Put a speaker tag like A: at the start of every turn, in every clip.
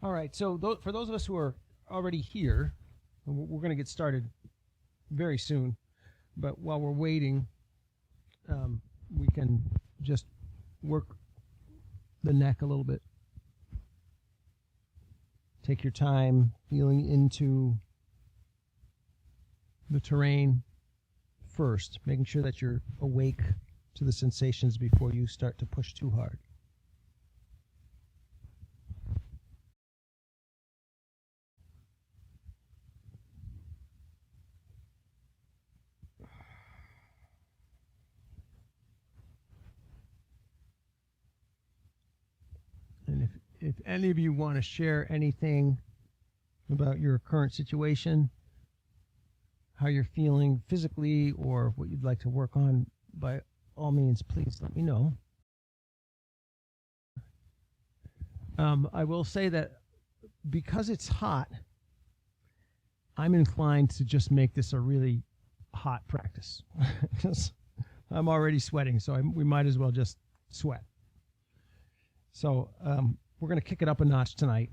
A: All right, so for those of us who are already here, we're going to get started very soon. But while we're waiting, we can just work the neck a little bit. Take your time feeling into the terrain first, making sure that you're awake to the sensations before you start to push too hard. And if any of you want to share anything about your current situation, how you're feeling physically, or what you'd like to work on, by all means, please let me know. I will say that because it's hot, I'm inclined to just make this a really hot practice. Because I'm already sweating, so we might as well just sweat. So we're going to kick it up a notch tonight.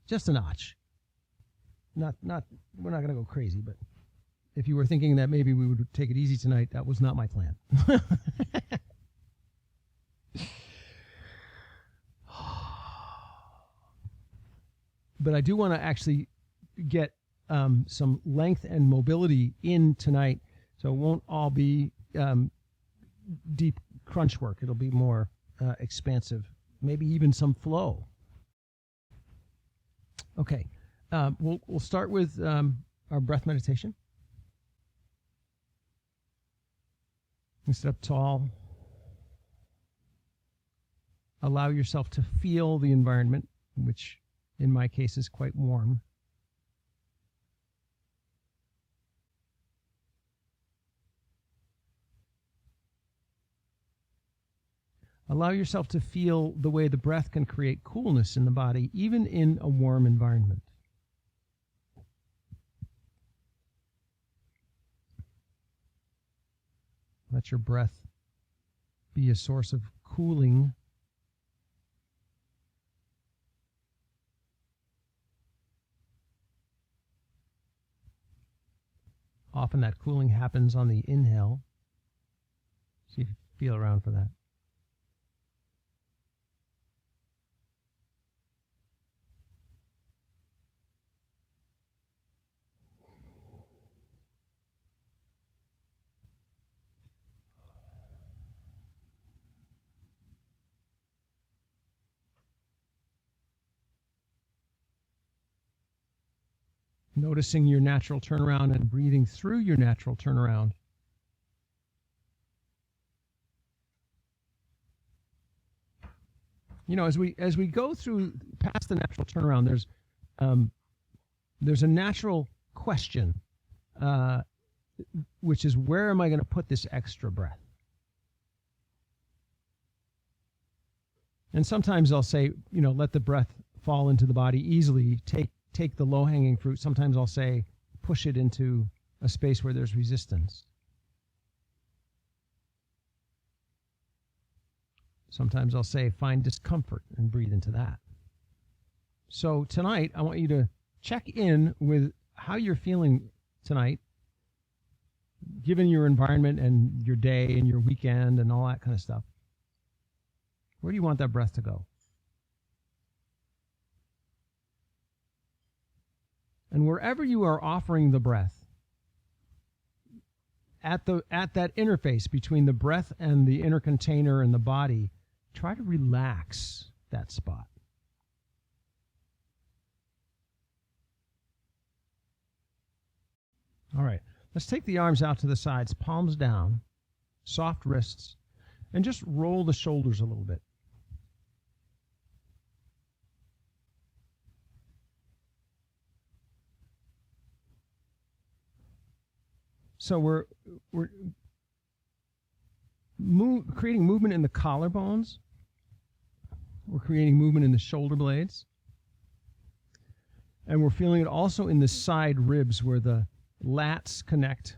A: Just a notch. We're not going to go crazy, but if you were thinking that maybe we would take it easy tonight, that was not my plan. But I do want to actually get some length and mobility in tonight, so it won't all be deep crunch work. It'll be more expansive, maybe even some flow. Okay, we'll start with our breath meditation. You sit up tall. Allow yourself to feel the environment, which in my case is quite warm. Allow yourself to feel the way the breath can create coolness in the body, even in a warm environment. Let your breath be a source of cooling. Often that cooling happens on the inhale. See if you feel around for that. Noticing your natural turnaround and breathing through your natural turnaround. You know, as we go through past the natural turnaround, there's a natural question, which is, where am I going to put this extra breath? And sometimes I'll say, you know, let the breath fall into the body easily. Take the low-hanging fruit. Sometimes I'll say, push it into a space where there's resistance. Sometimes I'll say, find discomfort and breathe into that. So tonight, I want you to check in with how you're feeling tonight, given your environment and your day and your weekend and all that kind of stuff. Where do you want that breath to go? And wherever you are offering the breath, at that interface between the breath and the inner container and the body, try to relax that spot. All right, let's take the arms out to the sides, palms down, soft wrists, and just roll the shoulders a little bit. So we're creating movement in the collarbones. We're creating movement in the shoulder blades. And we're feeling it also in the side ribs where the lats connect.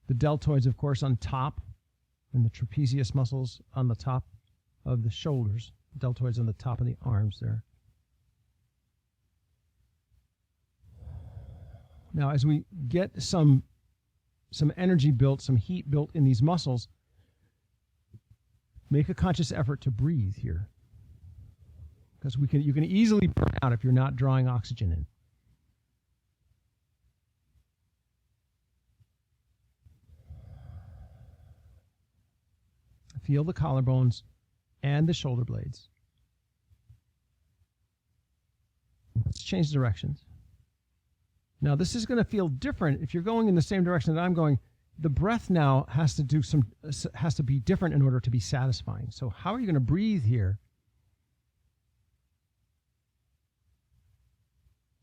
A: The deltoids, of course, on top, and the trapezius muscles on the top of the shoulders, deltoids on the top of the arms there. Now, as we get some energy built, some heat built in these muscles, make a conscious effort to breathe here, because you can easily burn out if you're not drawing oxygen in. Feel the collarbones and the shoulder blades. Let's change directions. Now, this is going to feel different if you're going in the same direction that I'm going. The breath now has to be different in order to be satisfying. So how are you going to breathe here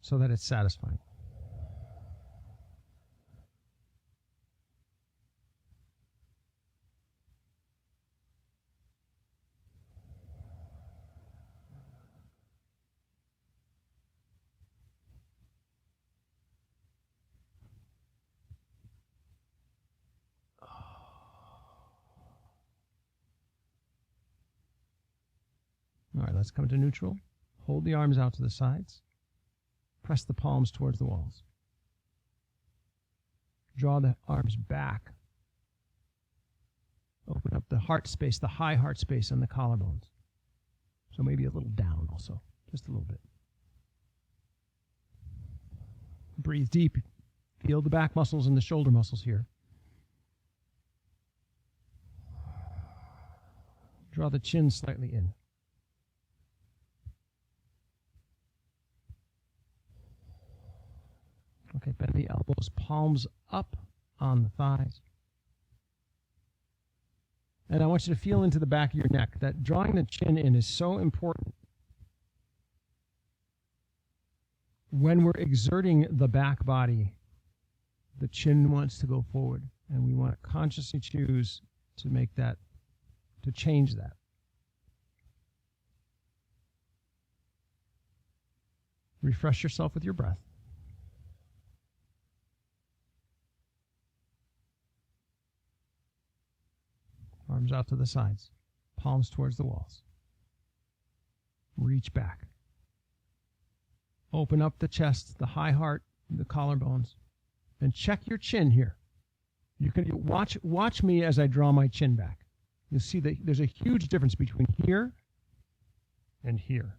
A: so that it's satisfying? All right, let's come to neutral. Hold the arms out to the sides. Press the palms towards the walls. Draw the arms back. Open up the heart space, the high heart space on the collarbones. So maybe a little down also, just a little bit. Breathe deep. Feel the back muscles and the shoulder muscles here. Draw the chin slightly in. Okay, bend the elbows, palms up on the thighs. And I want you to feel into the back of your neck. That drawing the chin in is so important. When we're exerting the back body, the chin wants to go forward, and we want to consciously choose to make that, to change that. Refresh yourself with your breath. Arms out to the sides, palms towards the walls. Reach back. Open up the chest, the high heart, the collarbones, and check your chin here. You can watch me as I draw my chin back. You'll see that there's a huge difference between here and here.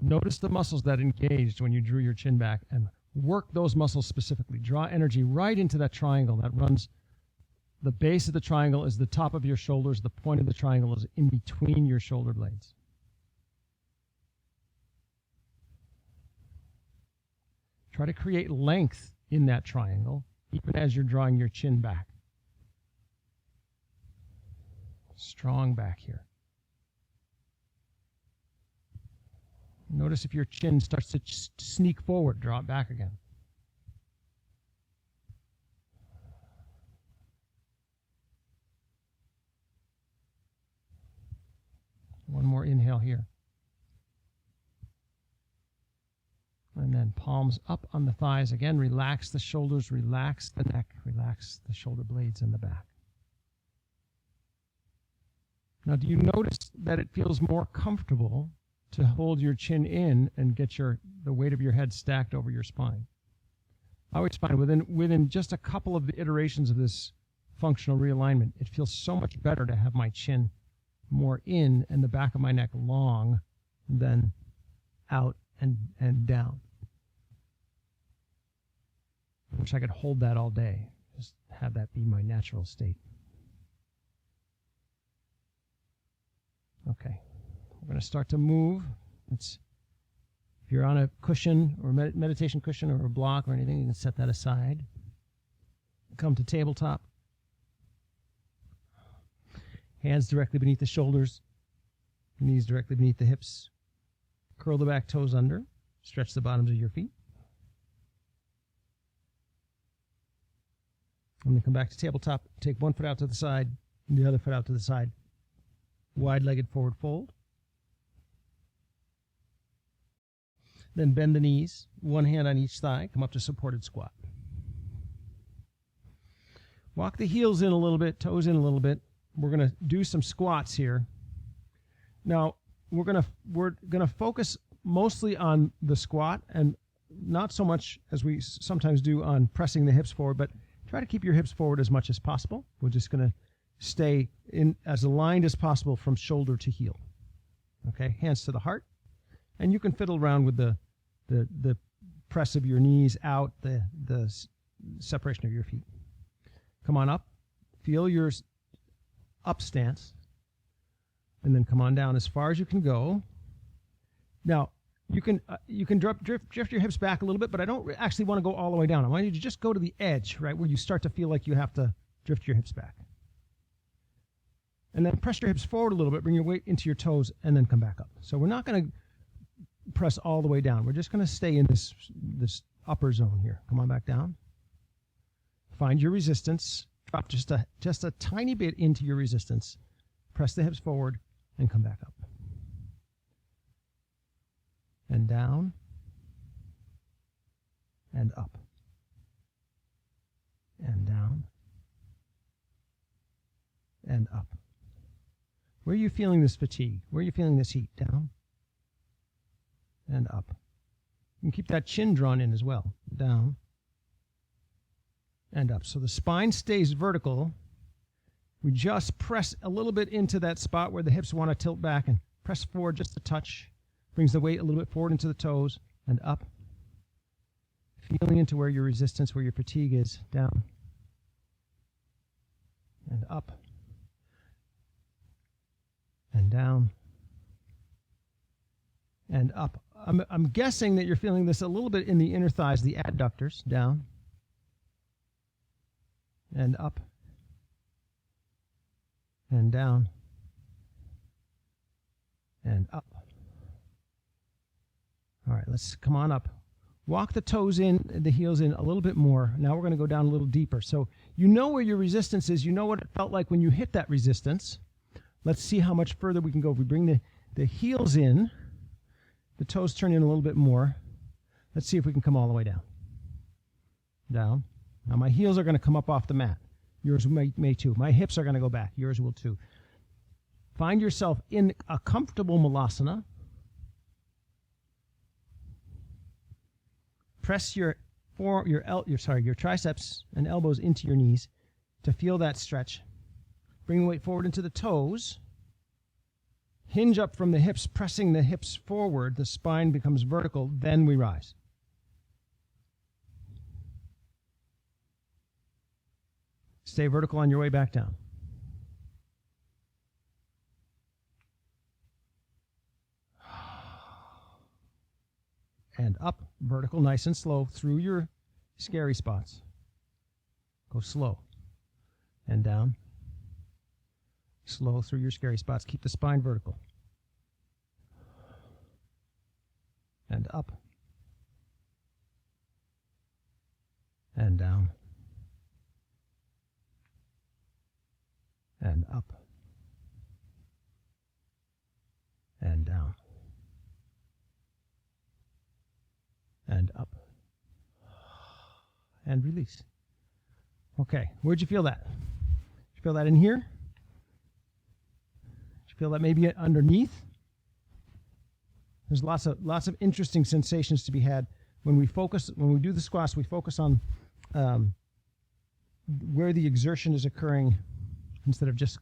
A: Notice the muscles that engaged when you drew your chin back, and work those muscles specifically. Draw energy right into that triangle that runs. The base of the triangle is the top of your shoulders. The point of the triangle is in between your shoulder blades. Try to create length in that triangle, even as you're drawing your chin back. Strong back here. Notice if your chin starts to sneak forward, draw it back again. One more inhale here. And then palms up on the thighs. Again, relax the shoulders, relax the neck, relax the shoulder blades in the back. Now, do you notice that it feels more comfortable to hold your chin in and get the weight of your head stacked over your spine? I always find within just a couple of the iterations of this functional realignment, it feels so much better to have my chin more in and the back of my neck long than out and down. I wish I could hold that all day, just have that be my natural state. Okay, we're going to start to move. If you're on a cushion or meditation cushion or a block or anything, you can set that aside. Come to tabletop. Hands directly beneath the shoulders, knees directly beneath the hips. Curl the back toes under. Stretch the bottoms of your feet. And then come back to tabletop. Take one foot out to the side, and the other foot out to the side. Wide-legged forward fold. Then bend the knees, one hand on each thigh. Come up to supported squat. Walk the heels in a little bit, toes in a little bit. we're going to do some squats here. Now, we're going to focus mostly on the squat and not so much as we sometimes do on pressing the hips forward, but try to keep your hips forward as much as possible. We're just going to stay in as aligned as possible from shoulder to heel. Okay, hands to the heart. And you can fiddle around with the press of your knees out, the separation of your feet. Come on up. Feel your up stance. And then come on down as far as you can go. Now, you can drift your hips back a little bit, but I don't actually want to go all the way down. I want you to just go to the edge, right, where you start to feel like you have to drift your hips back. And then press your hips forward a little bit, bring your weight into your toes, and then come back up. So we're not going to press all the way down. We're just going to stay in this upper zone here. Come on back down. Find your resistance. Drop just a tiny bit into your resistance. Press the hips forward and come back up. And down. And up. And down. And up. Where are you feeling this fatigue? Where are you feeling this heat? Down. And up. You can keep that chin drawn in as well. Down. And up. So the spine stays vertical. We just press a little bit into that spot where the hips want to tilt back and press forward just a touch. Brings the weight a little bit forward into the toes and up. Feeling into where your resistance, where your fatigue is. Down. And up. And down. And up. I'm guessing that you're feeling this a little bit in the inner thighs, the adductors. Down. And up. And down. And up. All right, let's come on up. Walk the toes in, the heels in a little bit more. Now we're going to go down a little deeper. So you know where your resistance is. You know what it felt like when you hit that resistance. Let's see how much further we can go. If we bring the heels in, the toes turn in a little bit more. Let's see if we can come all the way down. Down. Now my heels are going to come up off the mat. Yours may too. My hips are going to go back. Yours will too. Find yourself in a comfortable malasana. Press your triceps and elbows into your knees to feel that stretch. Bring the weight forward into the toes. Hinge up from the hips, pressing the hips forward. The spine becomes vertical. Then we rise. Stay vertical on your way back down. And up, vertical, nice and slow, through your scary spots. Go slow. And down. Slow through your scary spots. Keep the spine vertical. And up. And down. And up. And down. And up. And release. Okay, where'd you feel that? Did you feel that in here? Did you feel that maybe underneath? There's lots of interesting sensations to be had when we do the squats. We focus on where the exertion is occurring instead of just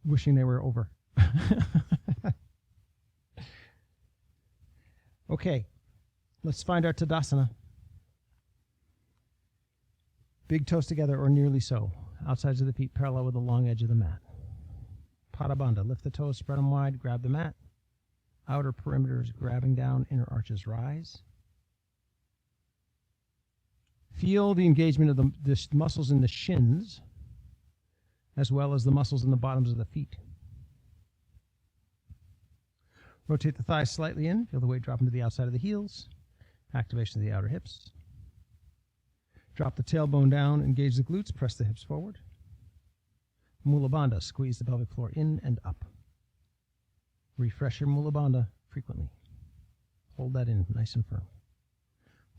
A: wishing they were over. Okay, let's find our Tadasana. Big toes together or nearly so. Outsides of the feet parallel with the long edge of the mat. Pada Bandha. Lift the toes, spread them wide, grab the mat. Outer perimeters grabbing down, inner arches rise. Feel the engagement of the muscles in the shins as well as the muscles in the bottoms of the feet. Rotate the thighs slightly in. Feel the weight drop into the outside of the heels. Activation of the outer hips. Drop the tailbone down, engage the glutes, press the hips forward. Mula Bandha, squeeze the pelvic floor in and up. Refresh your Mula Bandha frequently. Hold that in nice and firm.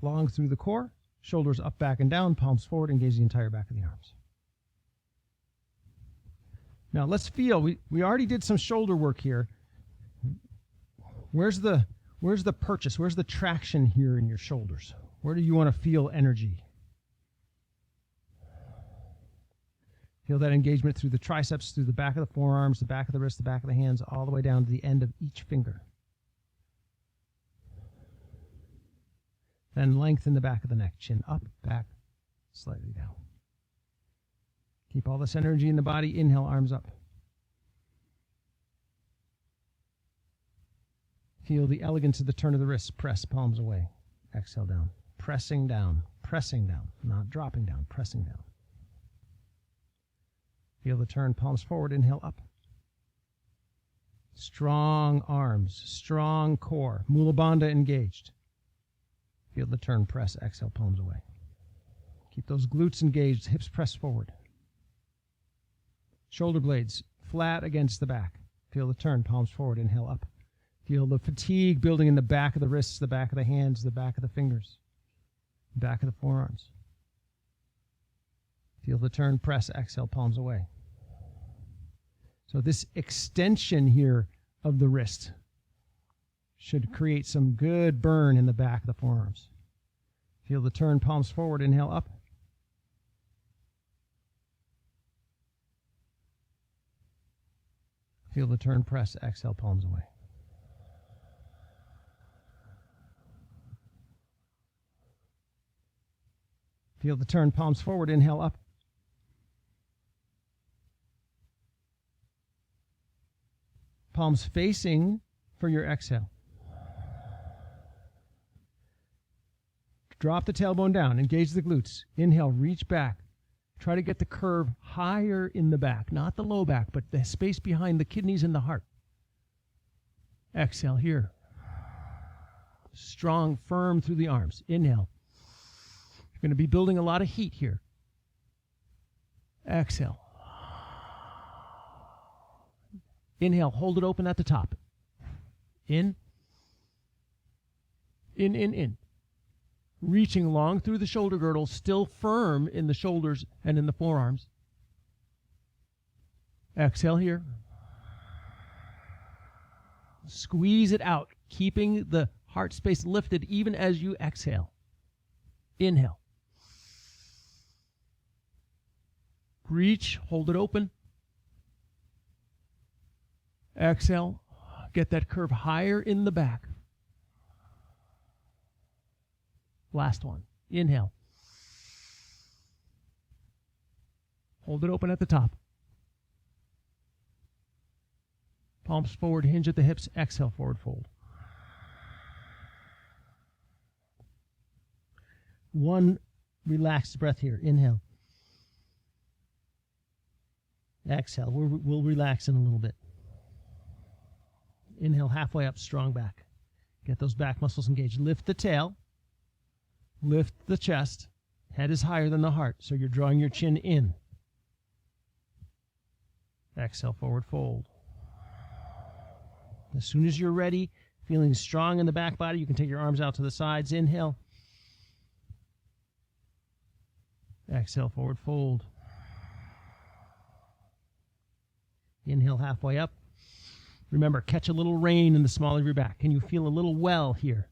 A: Long through the core, shoulders up, back, and down, palms forward, engage the entire back of the arms. Now let's feel. We already did some shoulder work here. Where's the purchase? Where's the traction here in your shoulders? Where do you want to feel energy? Feel that engagement through the triceps, through the back of the forearms, the back of the wrists, the back of the hands, all the way down to the end of each finger. Then lengthen the back of the neck, chin up, back, slightly down. Keep all this energy in the body. Inhale, arms up. Feel the elegance of the turn of the wrists. Press palms away. Exhale down. Pressing down, not dropping down, pressing down. Feel the turn, palms forward, inhale up. Strong arms, strong core, Mula Bandha engaged. Feel the turn, press, exhale, palms away. Keep those glutes engaged, hips pressed forward. Shoulder blades flat against the back. Feel the turn, palms forward, inhale up. Feel the fatigue building in the back of the wrists, the back of the hands, the back of the fingers, back of the forearms. Feel the turn, press, exhale, palms away. So this extension here of the wrist should create some good burn in the back of the forearms. Feel the turn, palms forward, inhale up. Feel the turn, press, exhale, palms away. Feel the turn, palms forward, inhale up. Palms facing for your exhale. Drop the tailbone down, engage the glutes. Inhale, reach back. Try to get the curve higher in the back, not the low back, but the space behind the kidneys and the heart. Exhale here. Strong, firm through the arms. Inhale. You're going to be building a lot of heat here. Exhale. Inhale, hold it open at the top. In. In. Reaching long through the shoulder girdle, still firm in the shoulders and in the forearms. Exhale here. Squeeze it out, keeping the heart space lifted even as you exhale. Inhale. Reach, hold it open. Exhale, get that curve higher in the back. Last one. Inhale. Hold it open at the top. Palms forward, hinge at the hips. Exhale, forward fold. One relaxed breath here. Inhale. Exhale. We'll relax in a little bit. Inhale, halfway up, strong back. Get those back muscles engaged. Lift the tail. Lift the chest. Head is higher than the heart, so you're drawing your chin in. Exhale, forward fold. As soon as you're ready, feeling strong in the back body, you can take your arms out to the sides. Inhale. Exhale, forward fold. Inhale, halfway up. Remember, catch a little rain in the small of your back. Can you feel a little well here?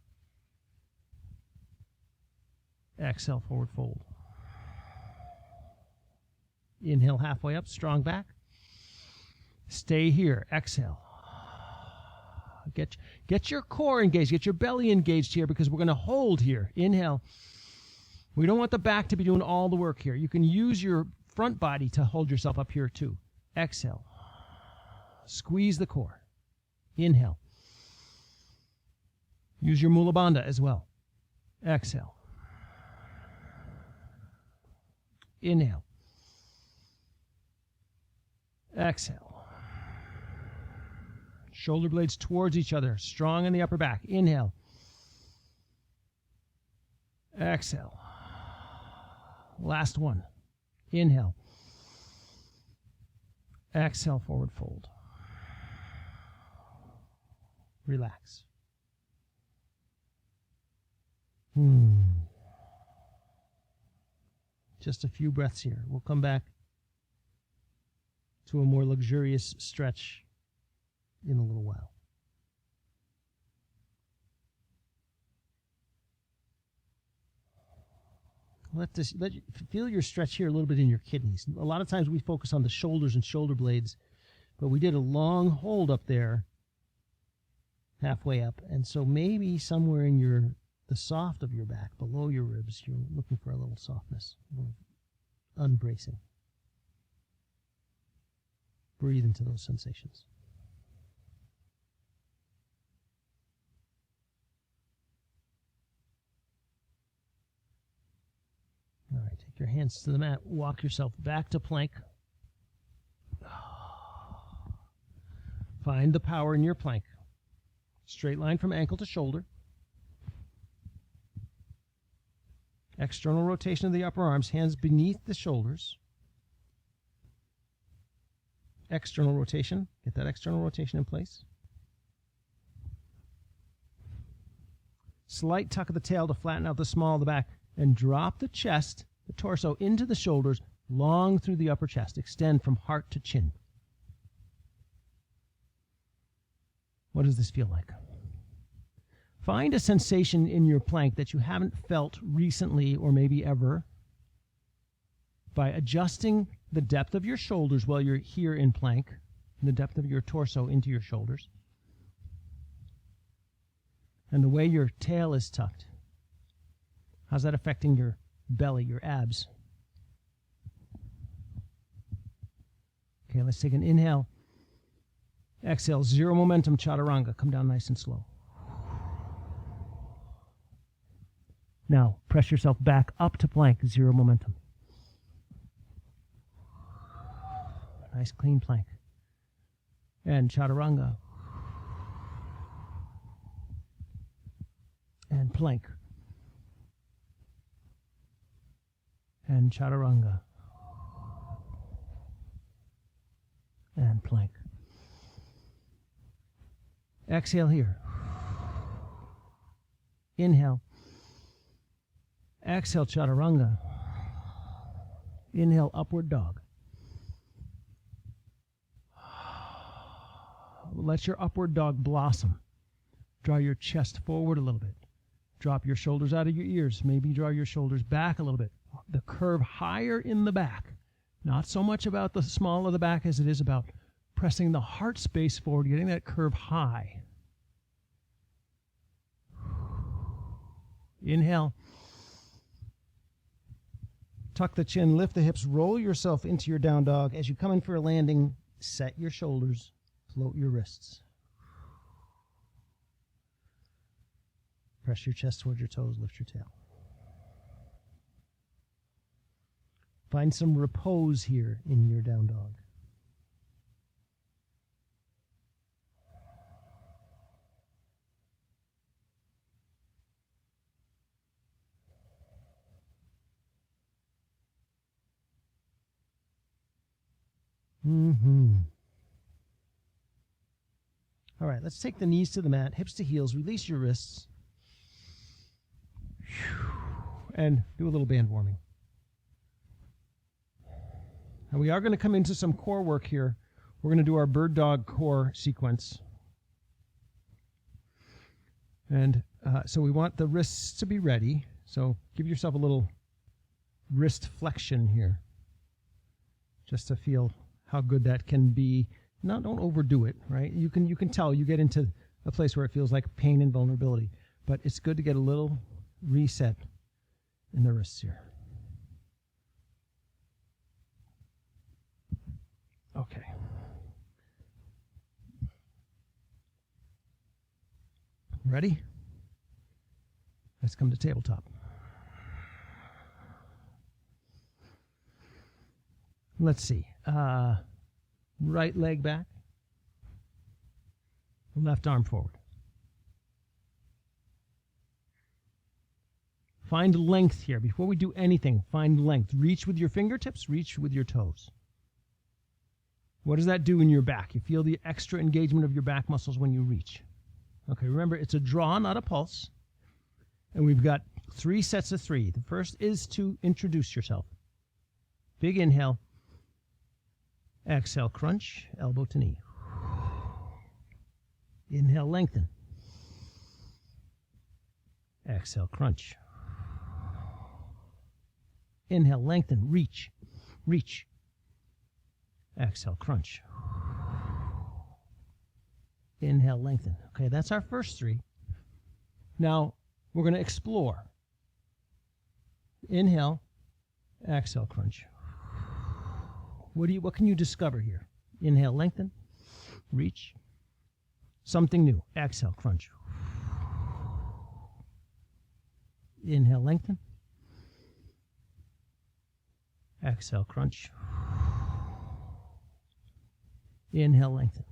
A: Exhale, forward fold. Inhale, halfway up, strong back. Stay here. Exhale. Get your core engaged. Get your belly engaged here because we're going to hold here. Inhale. We don't want the back to be doing all the work here. You can use your front body to hold yourself up here too. Exhale. Squeeze the core. Inhale. Use your Mula Bandha as well. Exhale. Inhale. Exhale. Shoulder blades towards each other, strong in the upper back. Inhale. Exhale. Last one. Inhale. Exhale, forward fold. Relax. Just a few breaths here. We'll come back to a more luxurious stretch in a little while. Feel your stretch here a little bit in your kidneys. A lot of times we focus on the shoulders and shoulder blades, but we did a long hold up there, halfway up, and so maybe somewhere in the soft of your back, below your ribs, you're looking for a little softness, a little unbracing. Breathe into those sensations. All right, take your hands to the mat. Walk yourself back to plank. Find the power in your plank. Straight line from ankle to shoulder. External rotation of the upper arms, hands beneath the shoulders. External rotation. Get that external rotation in place. Slight tuck of the tail to flatten out the small of the back. And drop the chest, the torso, into the shoulders, long through the upper chest. Extend from heart to chin. What does this feel like? Find a sensation in your plank that you haven't felt recently or maybe ever by adjusting the depth of your shoulders while you're here in plank, and the depth of your torso into your shoulders, and the way your tail is tucked. How's that affecting your belly, your abs? Okay, let's take an inhale. Exhale, zero momentum, chaturanga. Come down nice and slow. Now, press yourself back up to plank, zero momentum. Nice clean plank. And chaturanga. And plank. And chaturanga. And plank. Exhale here. Inhale. Exhale, chaturanga. Inhale, upward dog. Let your upward dog blossom. Draw your chest forward a little bit. Drop your shoulders out of your ears. Maybe draw your shoulders back a little bit. The curve higher in the back. Not so much about the small of the back as it is about pressing the heart space forward, getting that curve high. Inhale. Tuck the chin, lift the hips, roll yourself into your down dog. As you come in for a landing, set your shoulders, float your wrists. Press your chest towards your toes, lift your tail. Find some repose here in your down dog. All right, let's take the knees to the mat, hips to heels, release your wrists, and do a little band warming. And we are going to come into some core work here. We're going to do our bird dog core sequence. And so we want the wrists to be ready. So give yourself a little wrist flexion here, just to feel how good that can be. Don't overdo it, right? You can tell you get into a place where it feels like pain and vulnerability, but it's good to get a little reset in the wrists here. Okay. Ready? Let's come to tabletop. Let's see. Right leg back. Left arm forward. Find length here. Before we do anything, find length. Reach with your fingertips, reach with your toes. What does that do in your back? You feel the extra engagement of your back muscles when you reach. Okay, remember, it's a draw, not a pulse. And we've got 3 sets of 3. The first is to introduce yourself. Big inhale. Exhale, crunch, elbow to knee. Inhale, lengthen. Exhale, crunch. Inhale, lengthen, reach, reach. Exhale, crunch. Inhale, lengthen. Okay, that's our first three. Now, we're going to explore. Inhale, exhale, crunch. What can you discover here? Inhale, lengthen, reach. Something new. Exhale, crunch. Inhale, lengthen. Exhale, crunch. Inhale, lengthen.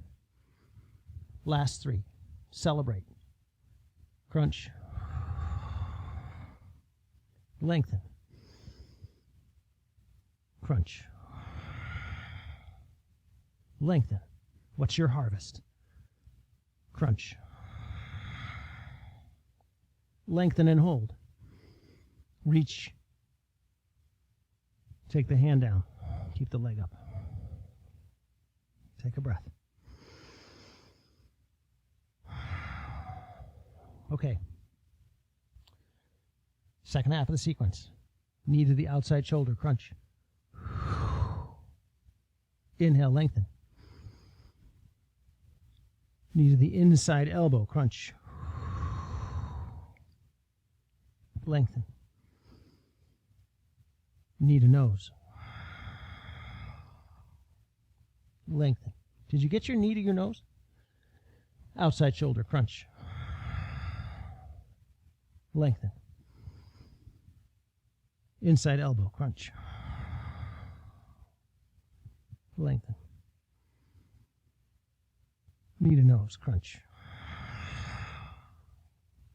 A: Last three. Celebrate. Crunch. Lengthen. Crunch. Lengthen. What's your harvest? Crunch. Lengthen and hold. Reach. Take the hand down. Keep the leg up. Take a breath. Okay. Second half of the sequence. Knee to the outside shoulder, crunch. Inhale, lengthen. Knee to the inside elbow, crunch. Lengthen. Knee to nose. Lengthen. Did you get your knee to your nose? Outside shoulder, crunch. Lengthen. Inside elbow, crunch. Lengthen. Knee to nose, crunch.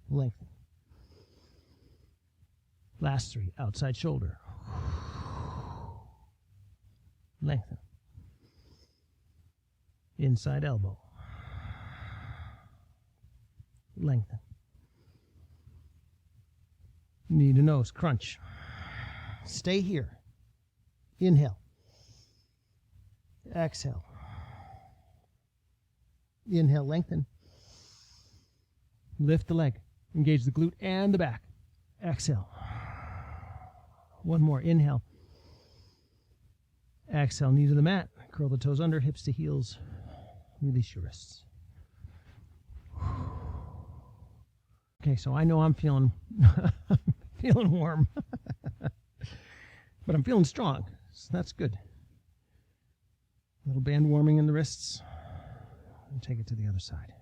A: Lengthen. Last three, outside shoulder. Lengthen. Inside elbow. Lengthen. Knee to nose, crunch. Stay here. Inhale. Exhale. Inhale, lengthen. Lift the leg. Engage the glute and the back. Exhale. One more. Inhale. Exhale, knee to the mat. Curl the toes under, hips to heels. Release your wrists. Okay, so I know I'm feeling feeling warm. But I'm feeling strong, so that's good. A little band warming in the wrists. And take it to the other side.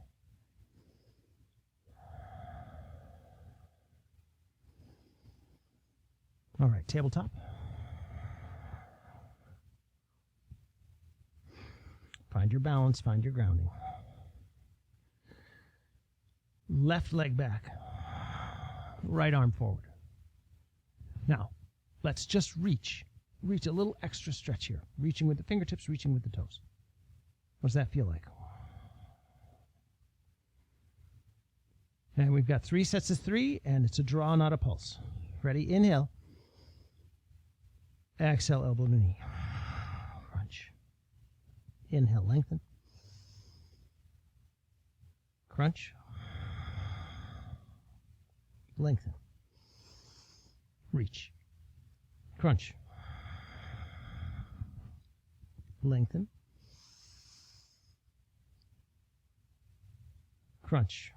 A: All right, tabletop. Find your balance, find your grounding. Left leg back. Right arm forward. Now, let's just reach. Reach a little extra stretch here. Reaching with the fingertips, reaching with the toes. What does that feel like? And we've got 3 sets of 3, and it's a draw, not a pulse. Ready? Inhale. Exhale, elbow to knee. Crunch. Inhale, lengthen. Crunch. Lengthen. Reach. Crunch. Lengthen. Crunch.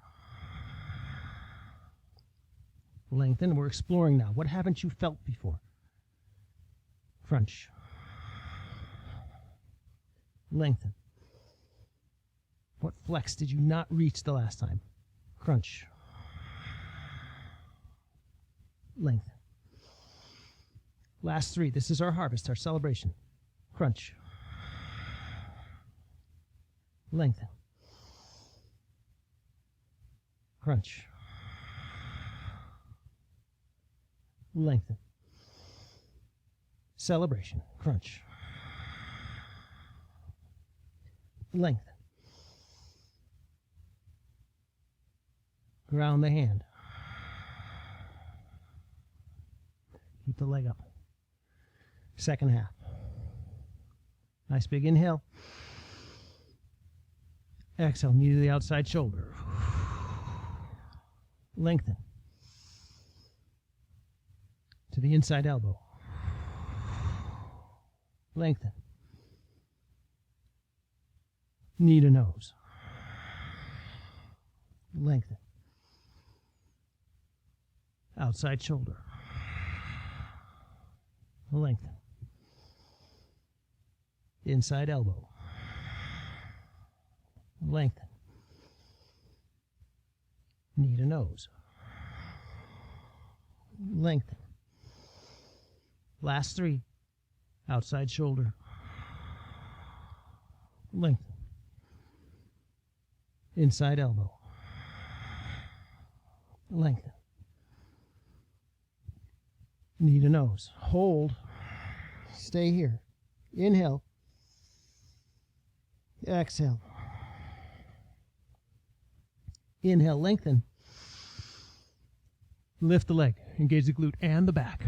A: Lengthen. We're exploring now. What haven't you felt before? Crunch. Lengthen. What flex did you not reach the last time? Crunch. Lengthen. Last 3. This is our harvest, our celebration. Crunch. Lengthen. Crunch. Lengthen. Celebration. Crunch. Lengthen. Ground the hand. Keep the leg up. Second half. Nice big inhale. Exhale, knee to the outside shoulder. Lengthen. To the inside elbow. Lengthen. Knee to nose. Lengthen. Outside shoulder. Lengthen. Inside elbow. Lengthen. Knee to nose. Lengthen. Last 3. Outside shoulder. Lengthen. Inside elbow. Lengthen. Knee to nose. Hold. Stay here. Inhale. Exhale. Inhale, lengthen. Lift the leg. Engage the glute and the back.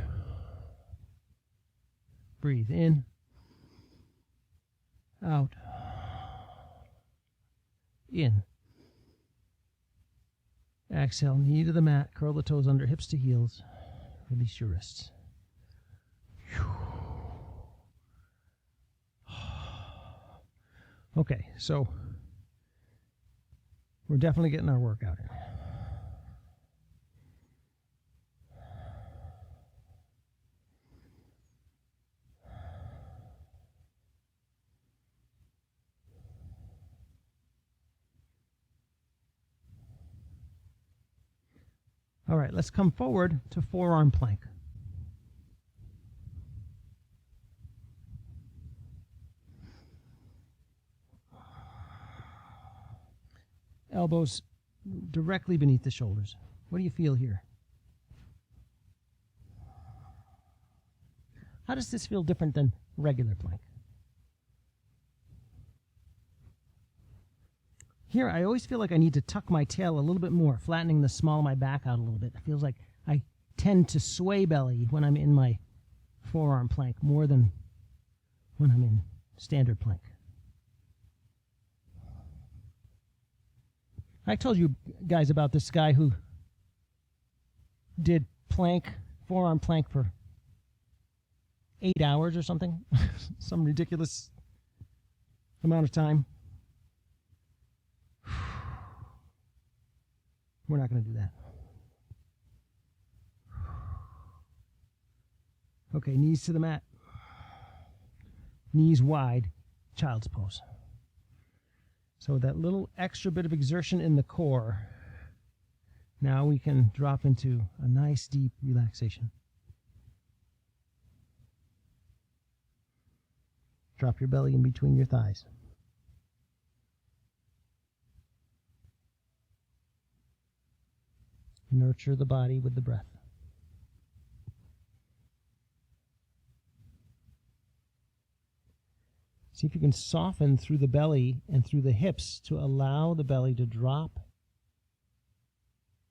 A: Breathe in. Out. In. Exhale, knee to the mat. Curl the toes under, hips to heels. Release your wrists. Okay, so we're definitely getting our workout in. All right, let's come forward to forearm plank. Elbows directly beneath the shoulders. What do you feel here? How does this feel different than regular plank? Here, I always feel like I need to tuck my tail a little bit more, flattening the small of my back out a little bit. It feels like I tend to sway belly when I'm in my forearm plank more than when I'm in standard plank. I told you guys about this guy who did plank, forearm plank for 8 hours or something, some ridiculous amount of time. We're not going to do that. Okay, knees to the mat. Knees wide, child's pose. So that little extra bit of exertion in the core, now we can drop into a nice deep relaxation. Drop your belly in between your thighs. Nurture the body with the breath. See if you can soften through the belly and through the hips to allow the belly to drop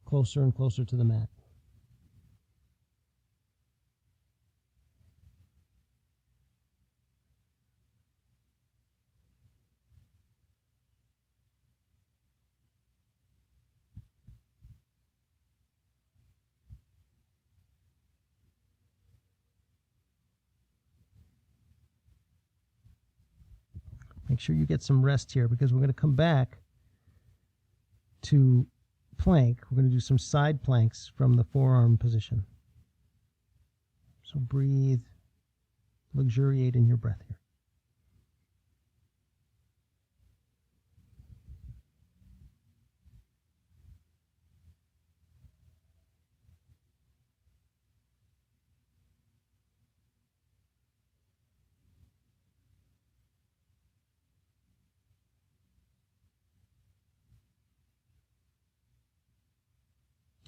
A: closer and closer to the mat. Make sure you get some rest here because we're going to come back to plank. We're going to do some side planks from the forearm position. So breathe, luxuriate in your breath here.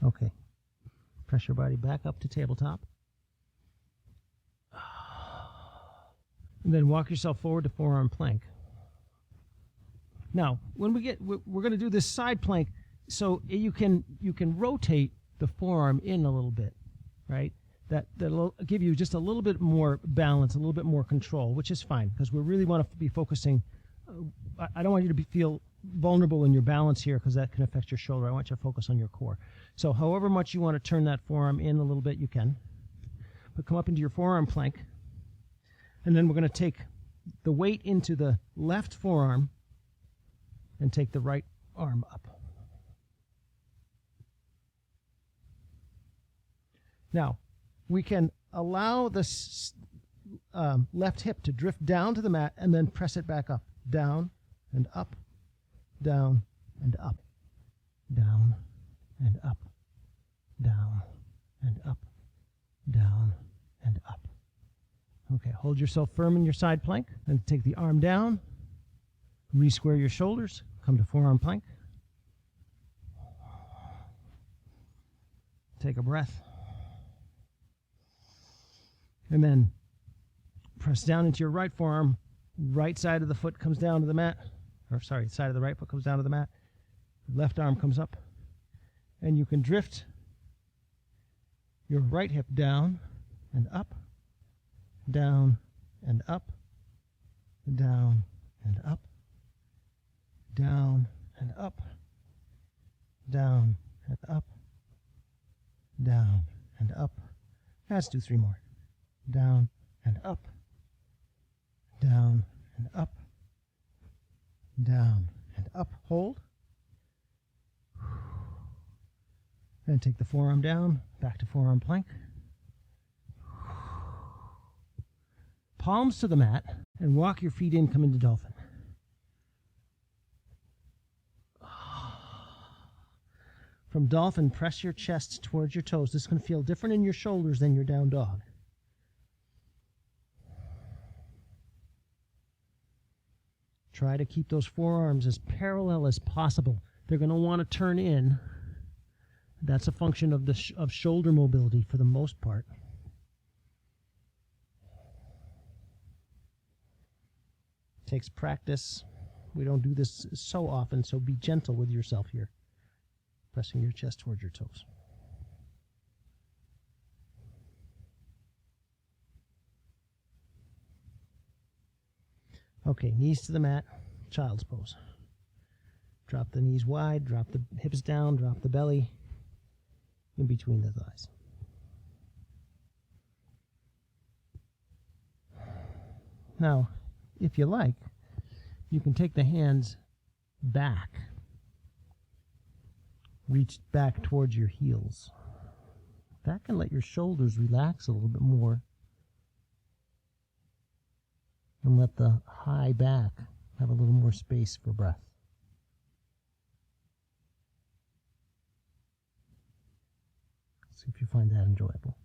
A: Okay, press your body back up to tabletop. And then walk yourself forward to forearm plank. Now, when we're going to do this side plank, so you can rotate the forearm in a little bit, right? that'll give you just a little bit more balance, a little bit more control, which is fine because we really want to be focusing. I don't want you to feel vulnerable in your balance here because that can affect your shoulder. I want you to focus on your core. So however much you want to turn that forearm in a little bit, you can. But come up into your forearm plank. And then we're going to take the weight into the left forearm and take the right arm up. Now, we can allow this left hip to drift down to the mat and then press it back up. Down and up, down and up, down and up, down and up, down and up. Okay, hold yourself firm in your side plank and take the arm down, re-square your shoulders, come to forearm plank. Take a breath. And then press down into your right forearm. Right side of the foot comes down to the mat. Or sorry, side of the right foot comes down to the mat. Left arm comes up. And you can drift your right hip down and up, down and up, down and up, down and up, down and up, down and up. Let's do 3 more. Down and up, down and up, down and up. Hold. Then take the forearm down, back to forearm plank. Palms to the mat and walk your feet in, come into Dolphin. From Dolphin, press your chest towards your toes. This is going to feel different in your shoulders than your down dog. Try to keep those forearms as parallel as possible. They're going to want to turn in. That's a function of of shoulder mobility for the most part. Takes practice. We don't do this so often, so be gentle with yourself here. Pressing your chest towards your toes. Okay, knees to the mat, child's pose. Drop the knees wide, drop the hips down, drop the belly in between the thighs. Now, if you like, you can take the hands back. Reach back towards your heels. That can let your shoulders relax a little bit more. And let the high back have a little more space for breath. See if you find that enjoyable.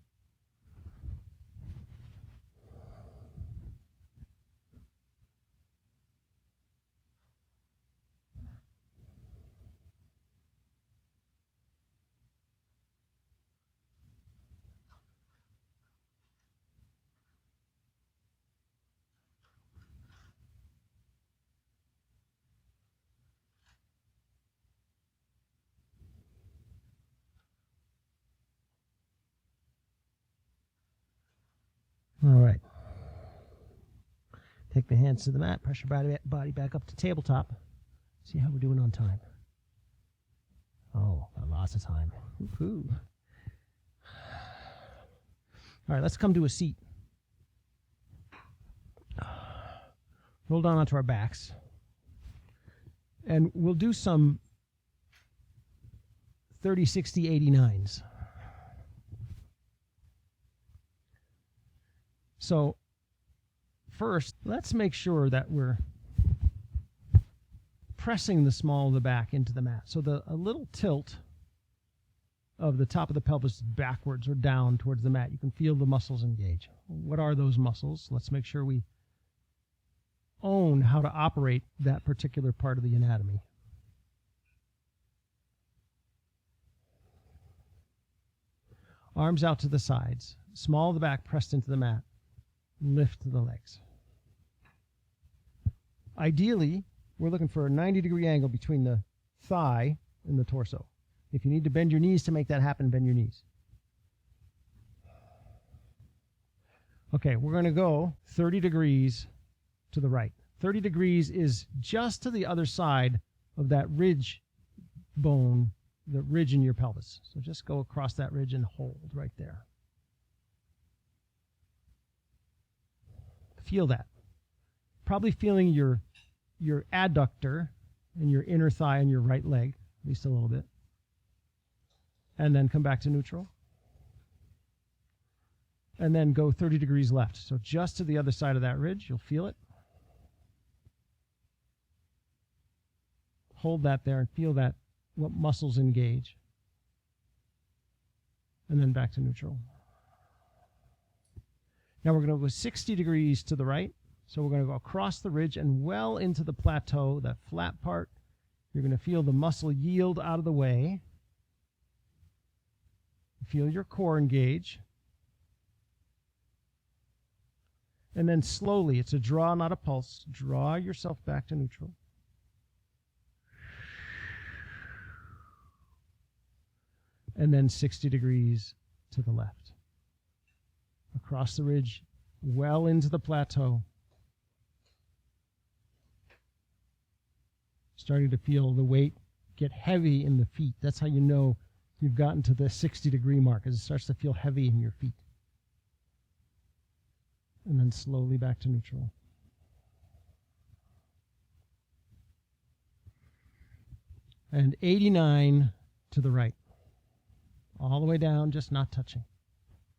A: All right. Take the hands to the mat, press your body back up to tabletop. See how we're doing on time. Oh, got lots of time. Woo-hoo. All right, let's come to a seat. Roll down onto our backs. And we'll do some 30, 60, 89s. So first, let's make sure that we're pressing the small of the back into the mat. So a little tilt of the top of the pelvis backwards or down towards the mat. You can feel the muscles engage. What are those muscles? Let's make sure we own how to operate that particular part of the anatomy. Arms out to the sides. Small of the back pressed into the mat. Lift the legs. Ideally, we're looking for a 90-degree angle between the thigh and the torso. If you need to bend your knees to make that happen, bend your knees. Okay, we're going to go 30 degrees to the right. 30 degrees is just to the other side of that ridge bone, the ridge in your pelvis. So just go across that ridge and hold right there. Feel that. Probably feeling your adductor and your inner thigh and your right leg, at least a little bit. And then come back to neutral. And then go 30 degrees left. So just to the other side of that ridge, you'll feel it. Hold that there and feel that, what muscles engage. And then back to neutral. Now we're going to go 60 degrees to the right. So we're going to go across the ridge and well into the plateau, that flat part. You're going to feel the muscle yield out of the way. Feel your core engage. And then slowly, it's a draw, not a pulse. Draw yourself back to neutral. And then 60 degrees to the left. Across the ridge, well into the plateau. Starting to feel the weight get heavy in the feet. That's how you know you've gotten to the 60-degree mark, as it starts to feel heavy in your feet. And then slowly back to neutral. And 89 to the right. All the way down, just not touching.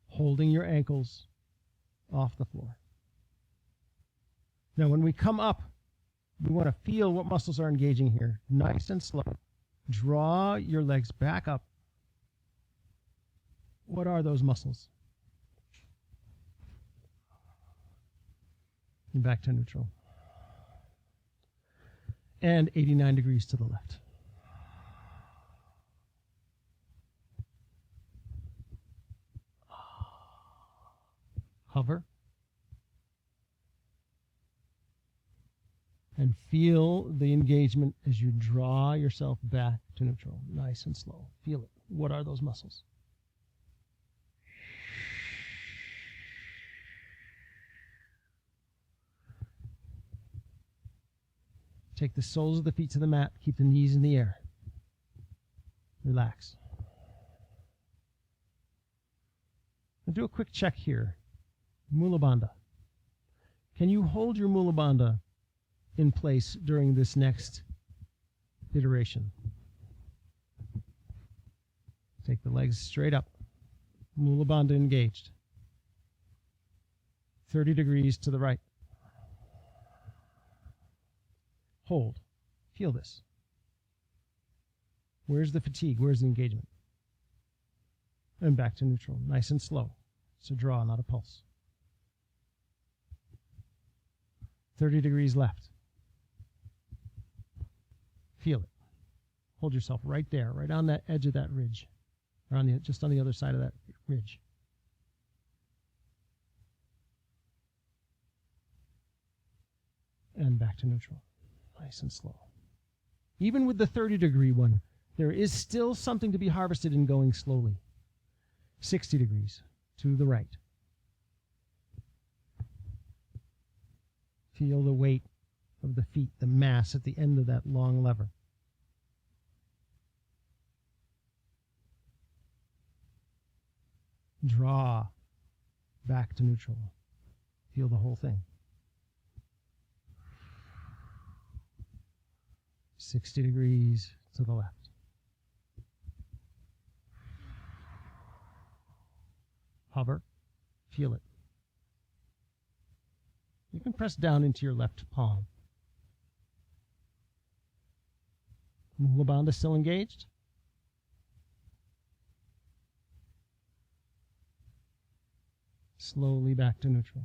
A: Holding your ankles off the floor. Now when we come up, we want to feel what muscles are engaging here. Nice and slow. Draw your legs back up. What are those muscles? And back to neutral. And 89 degrees to the left. Hover. And feel the engagement as you draw yourself back to neutral. Nice and slow. Feel it. What are those muscles? Take the soles of the feet to the mat. Keep the knees in the air. Relax. Now do a quick check here. Mula Bandha. Can you hold your Mula Bandha in place during this next iteration? Take the legs straight up. Mula Bandha engaged. 30 degrees to the right. Hold. Feel this. Where's the fatigue? Where's the engagement? And back to neutral. Nice and slow. It's a draw, not a pulse. 30 degrees left. Feel it. Hold yourself right there, right on that edge of that ridge. Or on just on the other side of that ridge. And back to neutral. Nice and slow. Even with the 30-degree one, there is still something to be harvested in going slowly. 60 degrees to the right. Feel the weight of the feet, the mass at the end of that long lever. Draw back to neutral. Feel the whole thing. 60 degrees to the left. Hover. Feel it. You can press down into your left palm. Mula Bandha still engaged. Slowly back to neutral.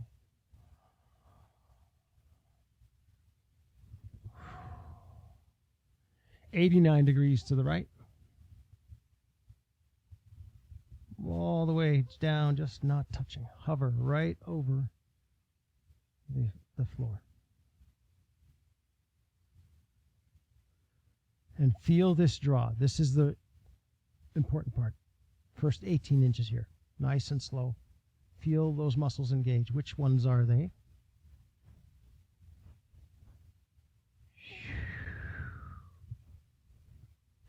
A: $89 degrees to the right. All the way down, just not touching. Hover right over the floor. And feel this draw. This is the important part. First 18 inches here. Nice and slow. Feel those muscles engage. Which ones are they?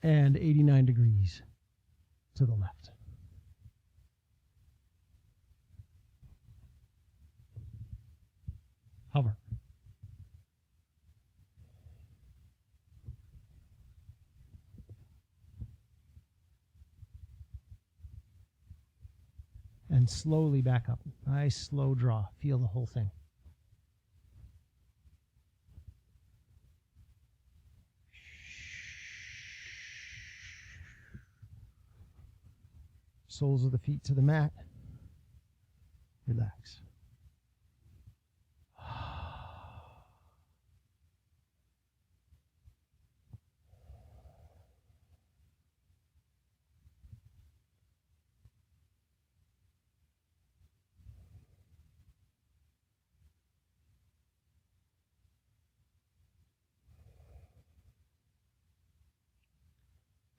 A: And 89 degrees to the left. Hover. And slowly back up. Nice slow draw. Feel the whole thing. Soles of the feet to the mat. Relax.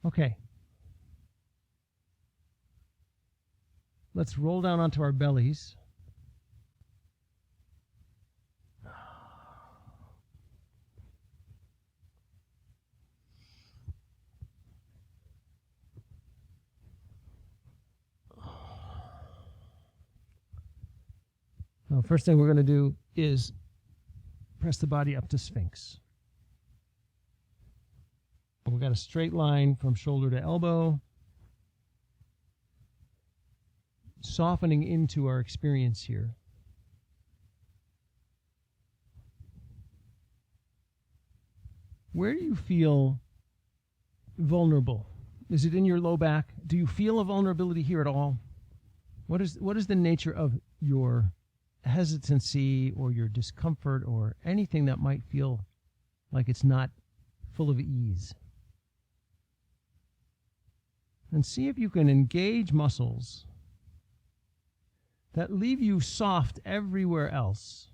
A: Okay. Let's roll down onto our bellies. Now, first thing we're going to do is press the body up to Sphinx. We've got a straight line from shoulder to elbow, softening into our experience here. Where do you feel vulnerable? Is it in your low back? Do you feel a vulnerability here at all? What is the nature of your hesitancy or your discomfort or anything that might feel like it's not full of ease? And see if you can engage muscles that leave you soft everywhere else,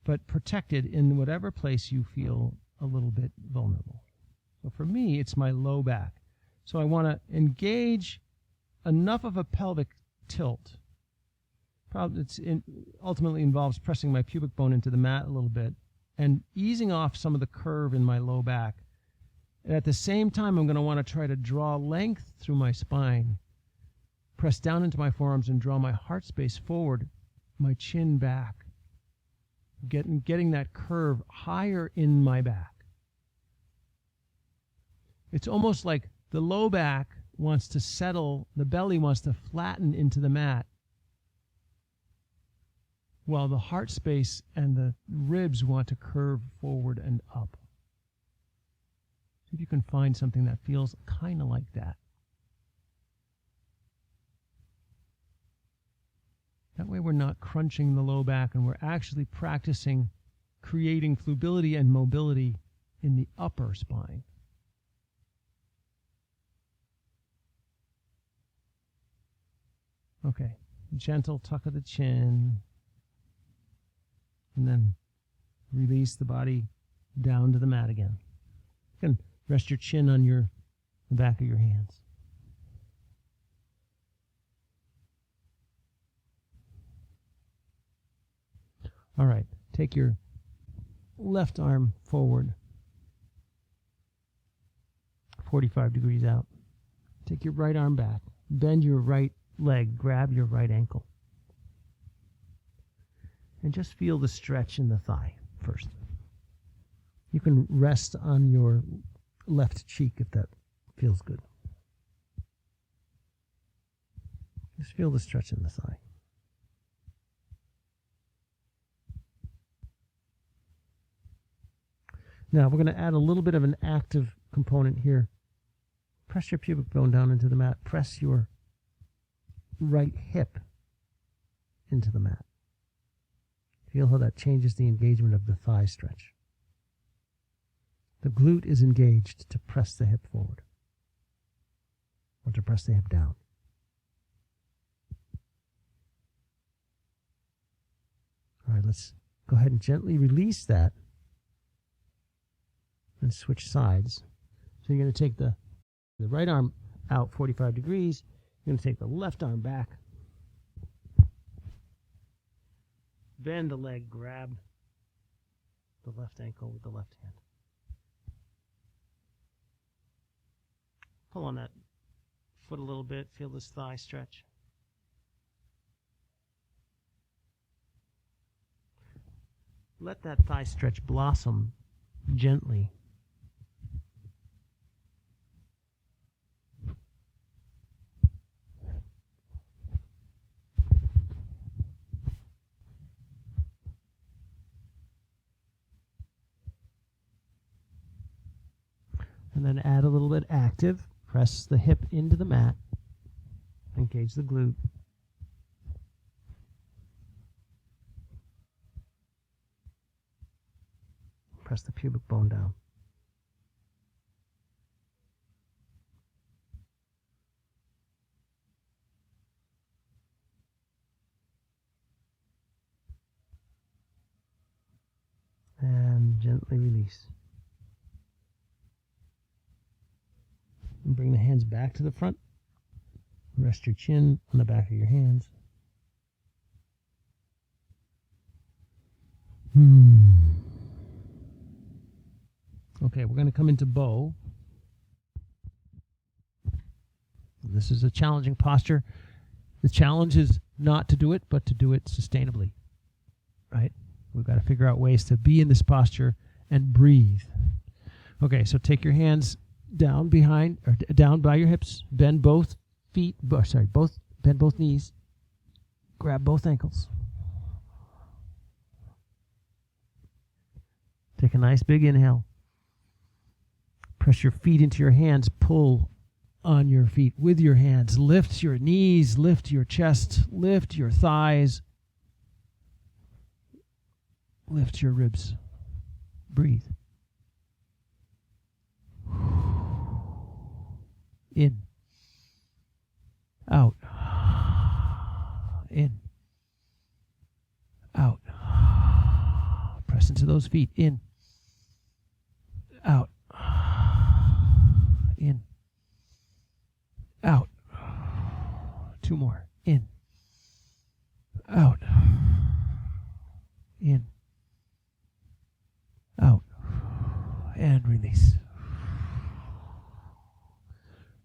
A: but protected in whatever place you feel a little bit vulnerable. So for me, it's my low back. So I want to engage enough of a pelvic tilt. Ultimately involves pressing my pubic bone into the mat a little bit and easing off some of the curve in my low back. And at the same time, I'm going to want to try to draw length through my spine, press down into my forearms and draw my heart space forward, my chin back, getting that curve higher in my back. It's almost like the low back wants to settle, the belly wants to flatten into the mat, while the heart space and the ribs want to curve forward and up. See if you can find something that feels kind of like that. That way we're not crunching the low back and we're actually practicing creating fluidity and mobility in the upper spine. Okay, gentle tuck of the chin, and then release the body down to the mat again. You can rest your chin on the back of your hands. All right, take your left arm forward, 45 degrees out. Take your right arm back. Bend your right leg. Grab your right ankle. And just feel the stretch in the thigh first. You can rest on your left cheek if that feels good. Just feel the stretch in the thigh. Now we're going to add a little bit of an active component here. Press your pubic bone down into the mat. Press your right hip into the mat. Feel how that changes the engagement of the thigh stretch. The glute is engaged to press the hip forward or to press the hip down. All right, let's go ahead and gently release that and switch sides. So you're going to take the right arm out 45 degrees. You're going to take the left arm back Bend the leg, grab the left ankle with the left hand. Pull on that foot a little bit, feel this thigh stretch. Let that thigh stretch blossom gently. And then add a little bit active. Press the hip into the mat. Engage the glute. Press the pubic bone down. And gently release. And bring the hands back to the front. Rest your chin on the back of your hands. Okay, we're going to come into bow. This is a challenging posture. The challenge is not to do it, but to do it sustainably. Right? We've got to figure out ways to be in this posture and breathe. Okay, so take your hands down behind, or down by your hips. Bend both feet, bend both knees. Grab both ankles. Take a nice big inhale. Press your feet into your hands. Pull on your feet with your hands. Lift your knees, lift your chest, lift your thighs. Lift your ribs. Breathe. In. Out. In. Out. Press into those feet. In. Out. In. Out. Two more. In. Out. In. Out. And release.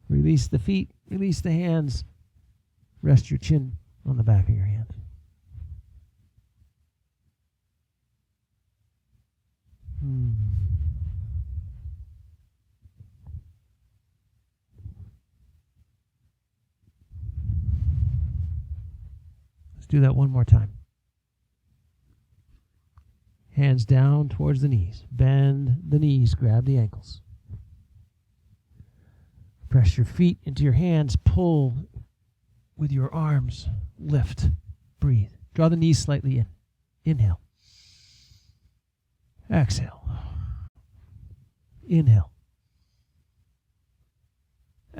A: Release the feet. Release the hands. Rest your chin on the back of your hand. Let's do that one more time. Hands down towards the knees. Bend the knees. Grab the ankles. Press your feet into your hands. Pull with your arms. Lift. Breathe. Draw the knees slightly in. Inhale. Exhale. Inhale.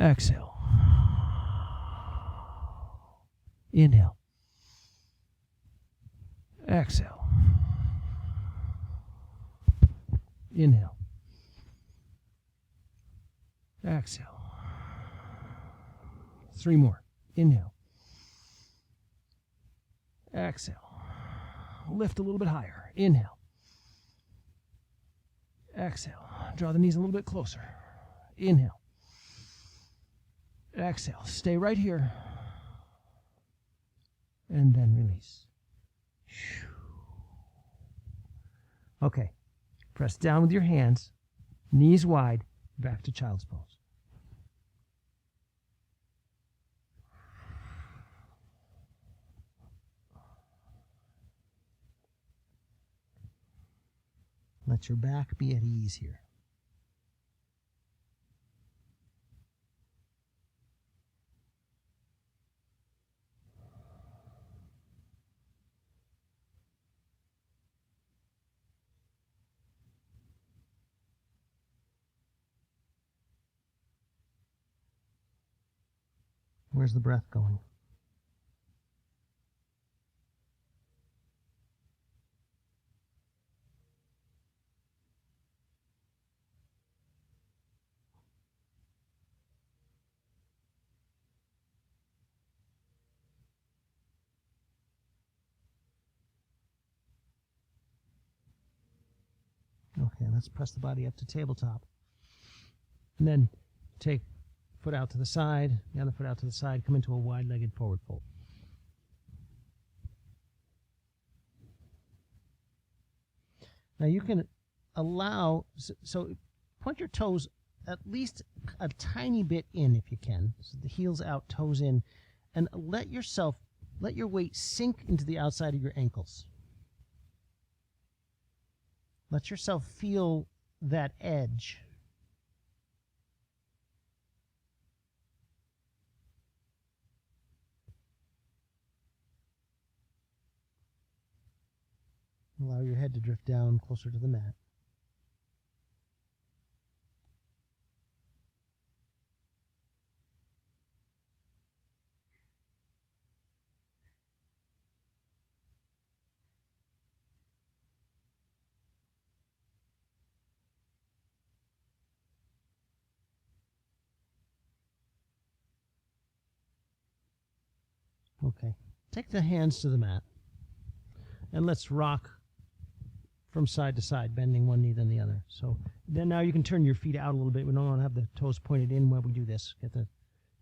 A: Exhale. Inhale. Exhale. Inhale. Exhale. Three more. Inhale. Exhale. Lift a little bit higher. Inhale. Exhale. Draw the knees a little bit closer. Inhale. Exhale. Stay right here. And then release. Okay. Press down with your hands, knees wide, back to child's pose. Let your back be at ease here. Where's the breath going? Let's press the body up to tabletop. And then take foot out to the side, the other foot out to the side, come into a wide-legged forward fold. Now you can allow, so point your toes at least a tiny bit in if you can. So the heels out, toes in, and let your weight sink into the outside of your ankles. Let yourself feel that edge. Allow your head to drift down closer to the mat. Okay, take the hands to the mat, and let's rock from side to side, bending one knee then the other. So then now you can turn your feet out a little bit. We don't want to have the toes pointed in when we do this. Get the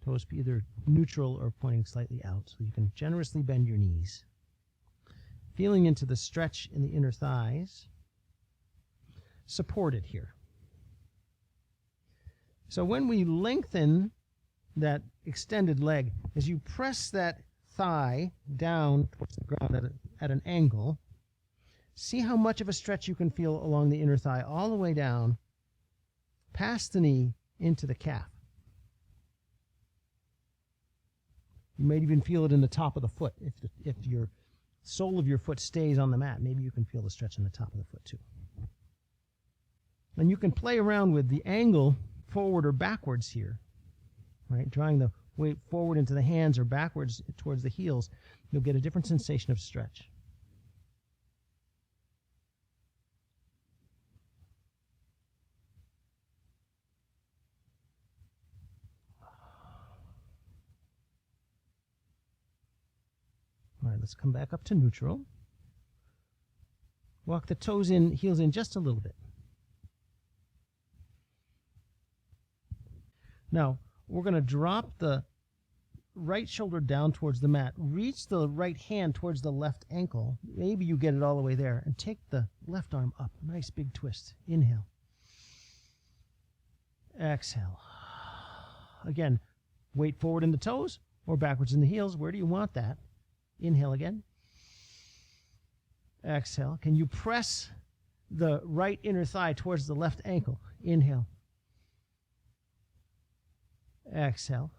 A: toes either neutral or pointing slightly out, so you can generously bend your knees. Feeling into the stretch in the inner thighs. Supported here. So when we lengthen that extended leg, as you press that thigh down towards the ground at an angle, see how much of a stretch you can feel along the inner thigh, all the way down, past the knee, into the calf. You may even feel it in the top of the foot. If your sole of your foot stays on the mat, maybe you can feel the stretch in the top of the foot too. And you can play around with the angle forward or backwards here, right? Drawing the weight forward into the hands or backwards towards the heels, you'll get a different sensation of stretch. All right, let's come back up to neutral. Walk the toes in, heels in just a little bit. Now, we're going to drop the right shoulder down towards the mat. Reach the right hand towards the left ankle. Maybe you get it all the way there. And take the left arm up. Nice big twist. Inhale. Exhale. Again, weight forward in the toes or backwards in the heels. Where do you want that? Inhale again. Exhale. Can you press the right inner thigh towards the left ankle? Inhale. Exhale.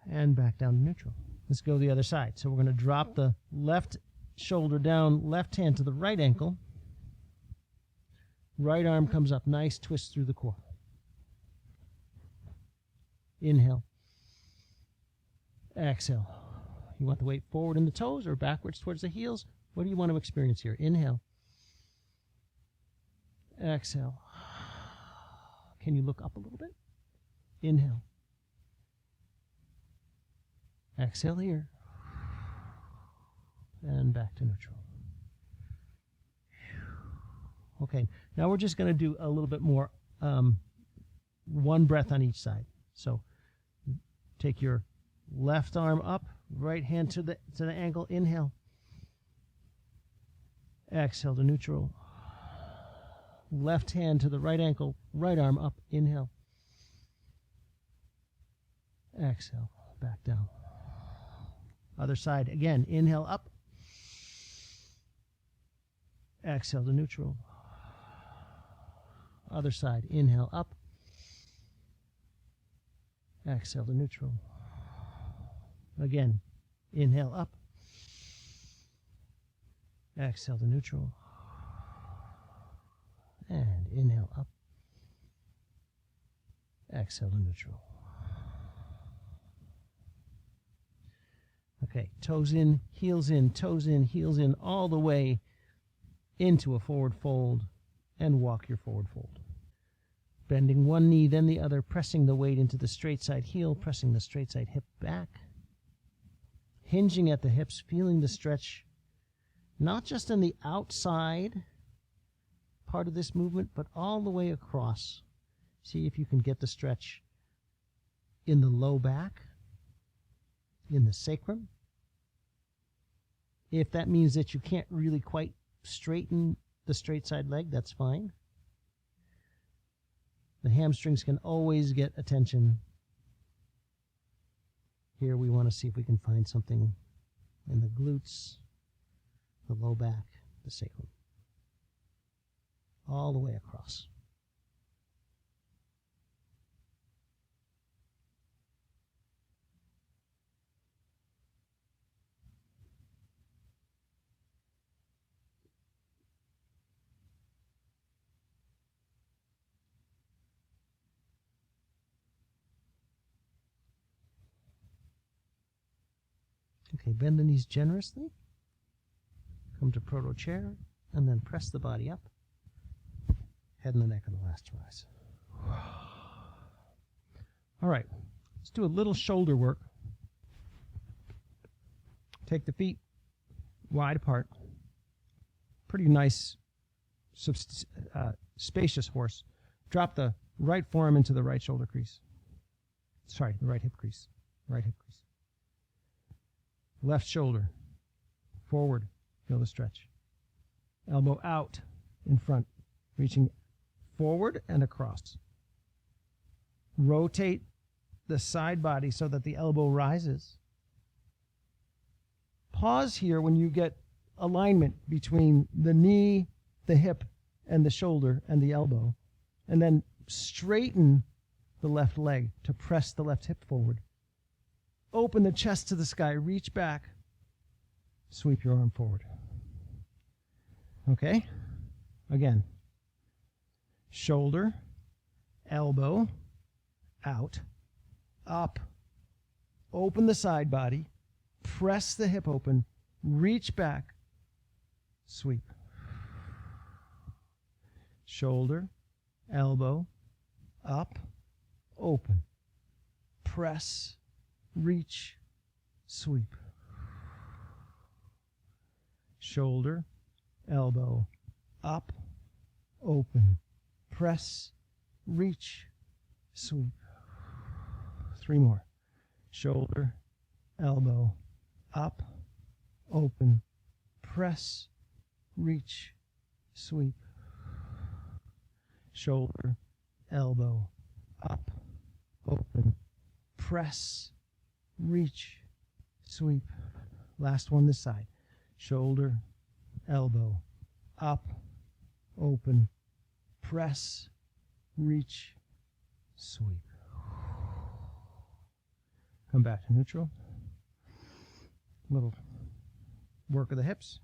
A: And back down to neutral. Let's go the other side. So we're going to drop the left shoulder down, left hand to the right ankle. Right arm comes up, nice twist through the core. Inhale. Exhale. You want the weight forward in the toes or backwards towards the heels? What do you want to experience here? Inhale. Exhale. Can you look up a little bit? Inhale. Exhale here. And back to neutral. Okay, now we're just going to do a little bit more, one breath on each side. So take your left arm up, right hand to the ankle. Inhale. Exhale to neutral. Left hand to the right ankle, right arm up. Inhale. Exhale, back down. Other side, again, inhale up. Exhale to neutral. Other side, inhale up. Exhale to neutral. Again, inhale up. Exhale to neutral. And inhale up. Exhale to neutral. Okay, toes in, heels in, toes in, heels in, all the way into a forward fold, and walk your forward fold. Bending one knee, then the other, pressing the weight into the straight side heel, pressing the straight side hip back, hinging at the hips, feeling the stretch, not just on the outside part of this movement, but all the way across. See if you can get the stretch in the low back, in the sacrum. If that means that you can't really quite straighten the straight side leg, that's fine. The hamstrings can always get attention. Here we want to see if we can find something in the glutes, the low back, the sacrum. All the way across. Okay, bend the knees generously. Come to proto chair, and then press the body up. Head and the neck on the last rise. All right, let's do a little shoulder work. Take the feet wide apart. Pretty nice, spacious horse. Drop the right forearm into the right shoulder crease. Sorry, the right hip crease. Right hip crease. Left shoulder forward. Feel the stretch. Elbow out in front, reaching forward and across. Rotate the side body so that the elbow rises. Pause here when you get alignment between the knee, the hip, and the shoulder and the elbow, and then straighten the left leg to press the left hip forward. Open the chest to the sky, reach back, sweep your arm forward. Okay? Again. Shoulder, elbow, out, up, open the side body, press the hip open, reach back, sweep. Shoulder, elbow, up, open, press, reach, sweep. Shoulder, elbow, up, open, press, reach, sweep. 3 more. Shoulder, elbow, up, open, press, reach, sweep. Shoulder, elbow, up, open, press, reach, sweep. Last one this side. Shoulder, elbow, up, open, press, reach, sweep. Come back to neutral. Little work of the hips.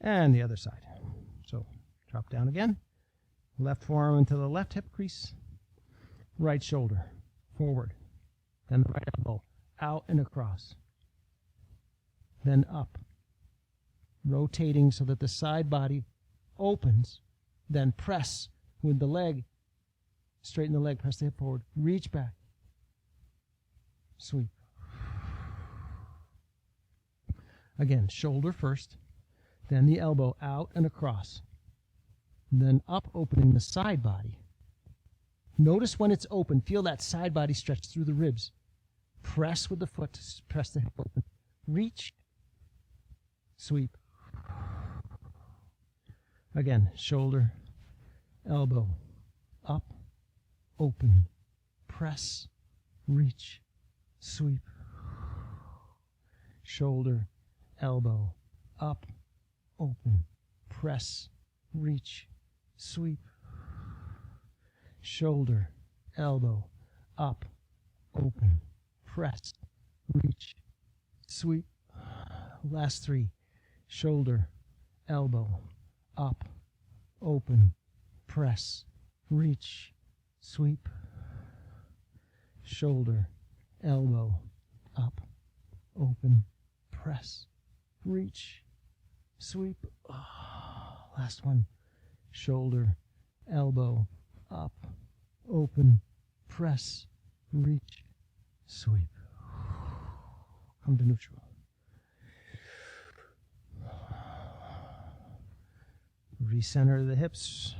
A: And the other side. So drop down again. Left forearm into the left hip crease. Right shoulder forward. Then the right elbow out and across. Then up. Rotating so that the side body opens. Then press with the leg. Straighten the leg, press the hip forward. Reach back. Sweep. Again, shoulder first. Then the elbow out and across. Then up, opening the side body. Notice when it's open, feel that side body stretch through the ribs. Press with the foot, press the hip open. Reach, sweep. Again, shoulder, elbow, up, open, press, reach, sweep. Shoulder, elbow, up, open, press, reach, sweep. Shoulder, elbow, up, open, press, reach, sweep. Last 3. Shoulder, elbow, up, open, press, reach, sweep. Shoulder, elbow, up, open, press, reach, sweep. Last one. Shoulder, elbow, up, open, press, reach, sweep. Come to neutral. Recenter the hips.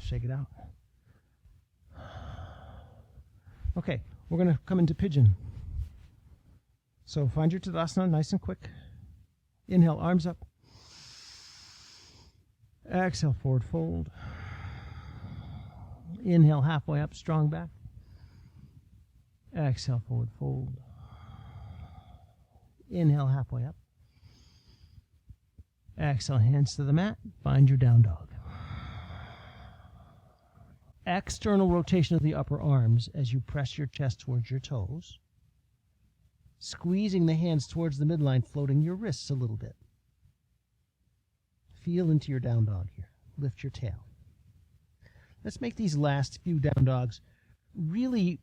A: Shake it out. Okay, we're going to come into pigeon. So find your Tadasana nice and quick. Inhale, arms up. Exhale, forward fold. Inhale, halfway up, strong back. Exhale, forward fold. Inhale, halfway up. Exhale, hands to the mat. Find your down dog. External rotation of the upper arms as you press your chest towards your toes. Squeezing the hands towards the midline, floating your wrists a little bit. Feel into your down dog here. Lift your tail. Let's make these last few down dogs really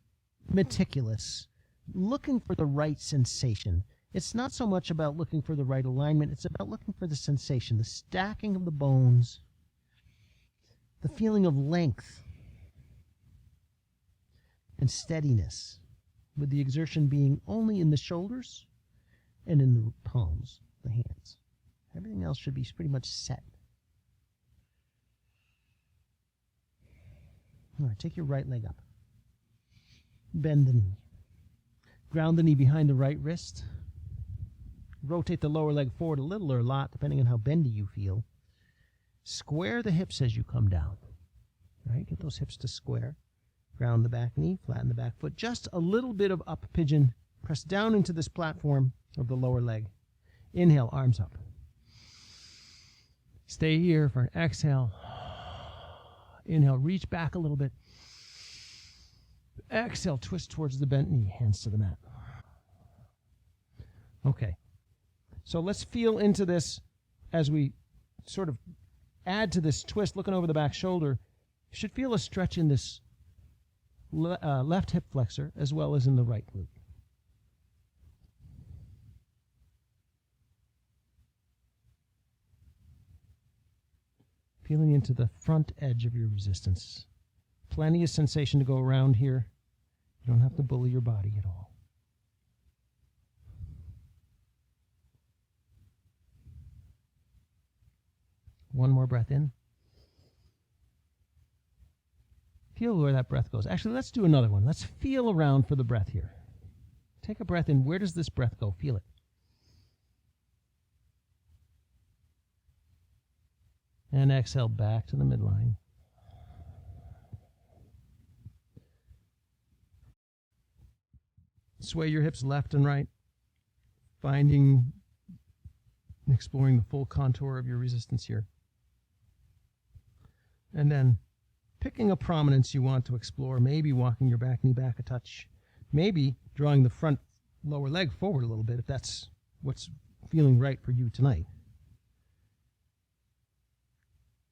A: meticulous, looking for the right sensation. It's not so much about looking for the right alignment, it's about looking for the sensation, the stacking of the bones, the feeling of length and steadiness, with the exertion being only in the shoulders and in the palms, the hands. Everything else should be pretty much set. All right, take your right leg up. Bend the knee. Ground the knee behind the right wrist. Rotate the lower leg forward a little or a lot, depending on how bendy you feel. Square the hips as you come down. All right, get those hips to square. Ground the back knee, flatten the back foot. Just a little bit of up pigeon. Press down into this platform of the lower leg. Inhale, arms up. Stay here for an exhale. Inhale, reach back a little bit. Exhale, twist towards the bent knee, hands to the mat. Okay, so let's feel into this as we sort of add to this twist, looking over the back shoulder. You should feel a stretch in this left hip flexor as well as in the right glute. Feeling into the front edge of your resistance. Plenty of sensation to go around here. You don't have to bully your body at all. One more breath in. Feel where that breath goes. Actually, let's do another one. Let's feel around for the breath here. Take a breath in. Where does this breath go? Feel it. And exhale back to the midline. Sway your hips left and right, exploring the full contour of your resistance here. And then picking a prominence you want to explore, maybe walking your back knee back a touch, maybe drawing the front lower leg forward a little bit if that's what's feeling right for you tonight.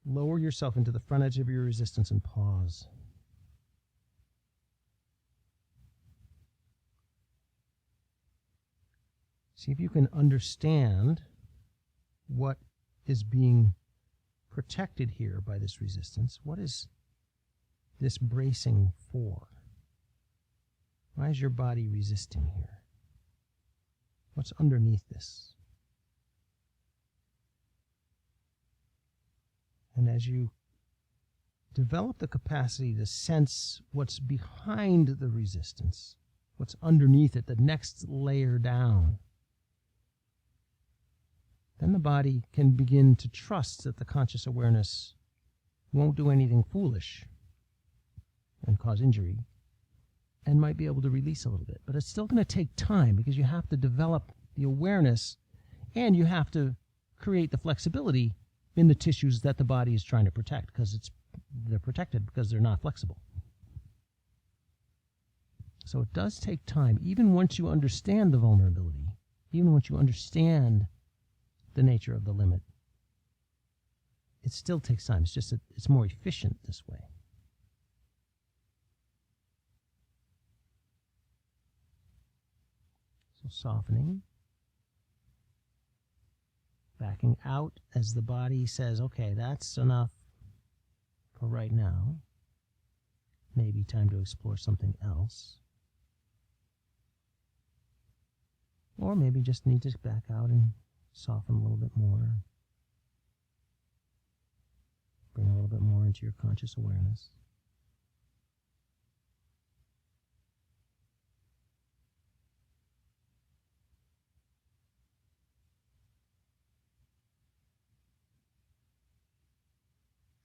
A: Lower yourself into the front edge of your resistance and pause. See if you can understand what is being protected here by this resistance. What is this bracing for? Why is your body resisting here? What's underneath this? And as you develop the capacity to sense what's behind the resistance, what's underneath it, the next layer down, then the body can begin to trust that the conscious awareness won't do anything foolish and cause injury, and might be able to release a little bit. But it's still going to take time because you have to develop the awareness and you have to create the flexibility in the tissues that the body is trying to protect, because they're protected because they're not flexible. So it does take time, even once you understand the vulnerability, even once you understand the nature of the limit. It still takes time. It's just that it's more efficient this way. So softening. Backing out as the body says, okay, that's enough for right now. Maybe time to explore something else. Or maybe just need to back out and soften a little bit more. Bring a little bit more into your conscious awareness.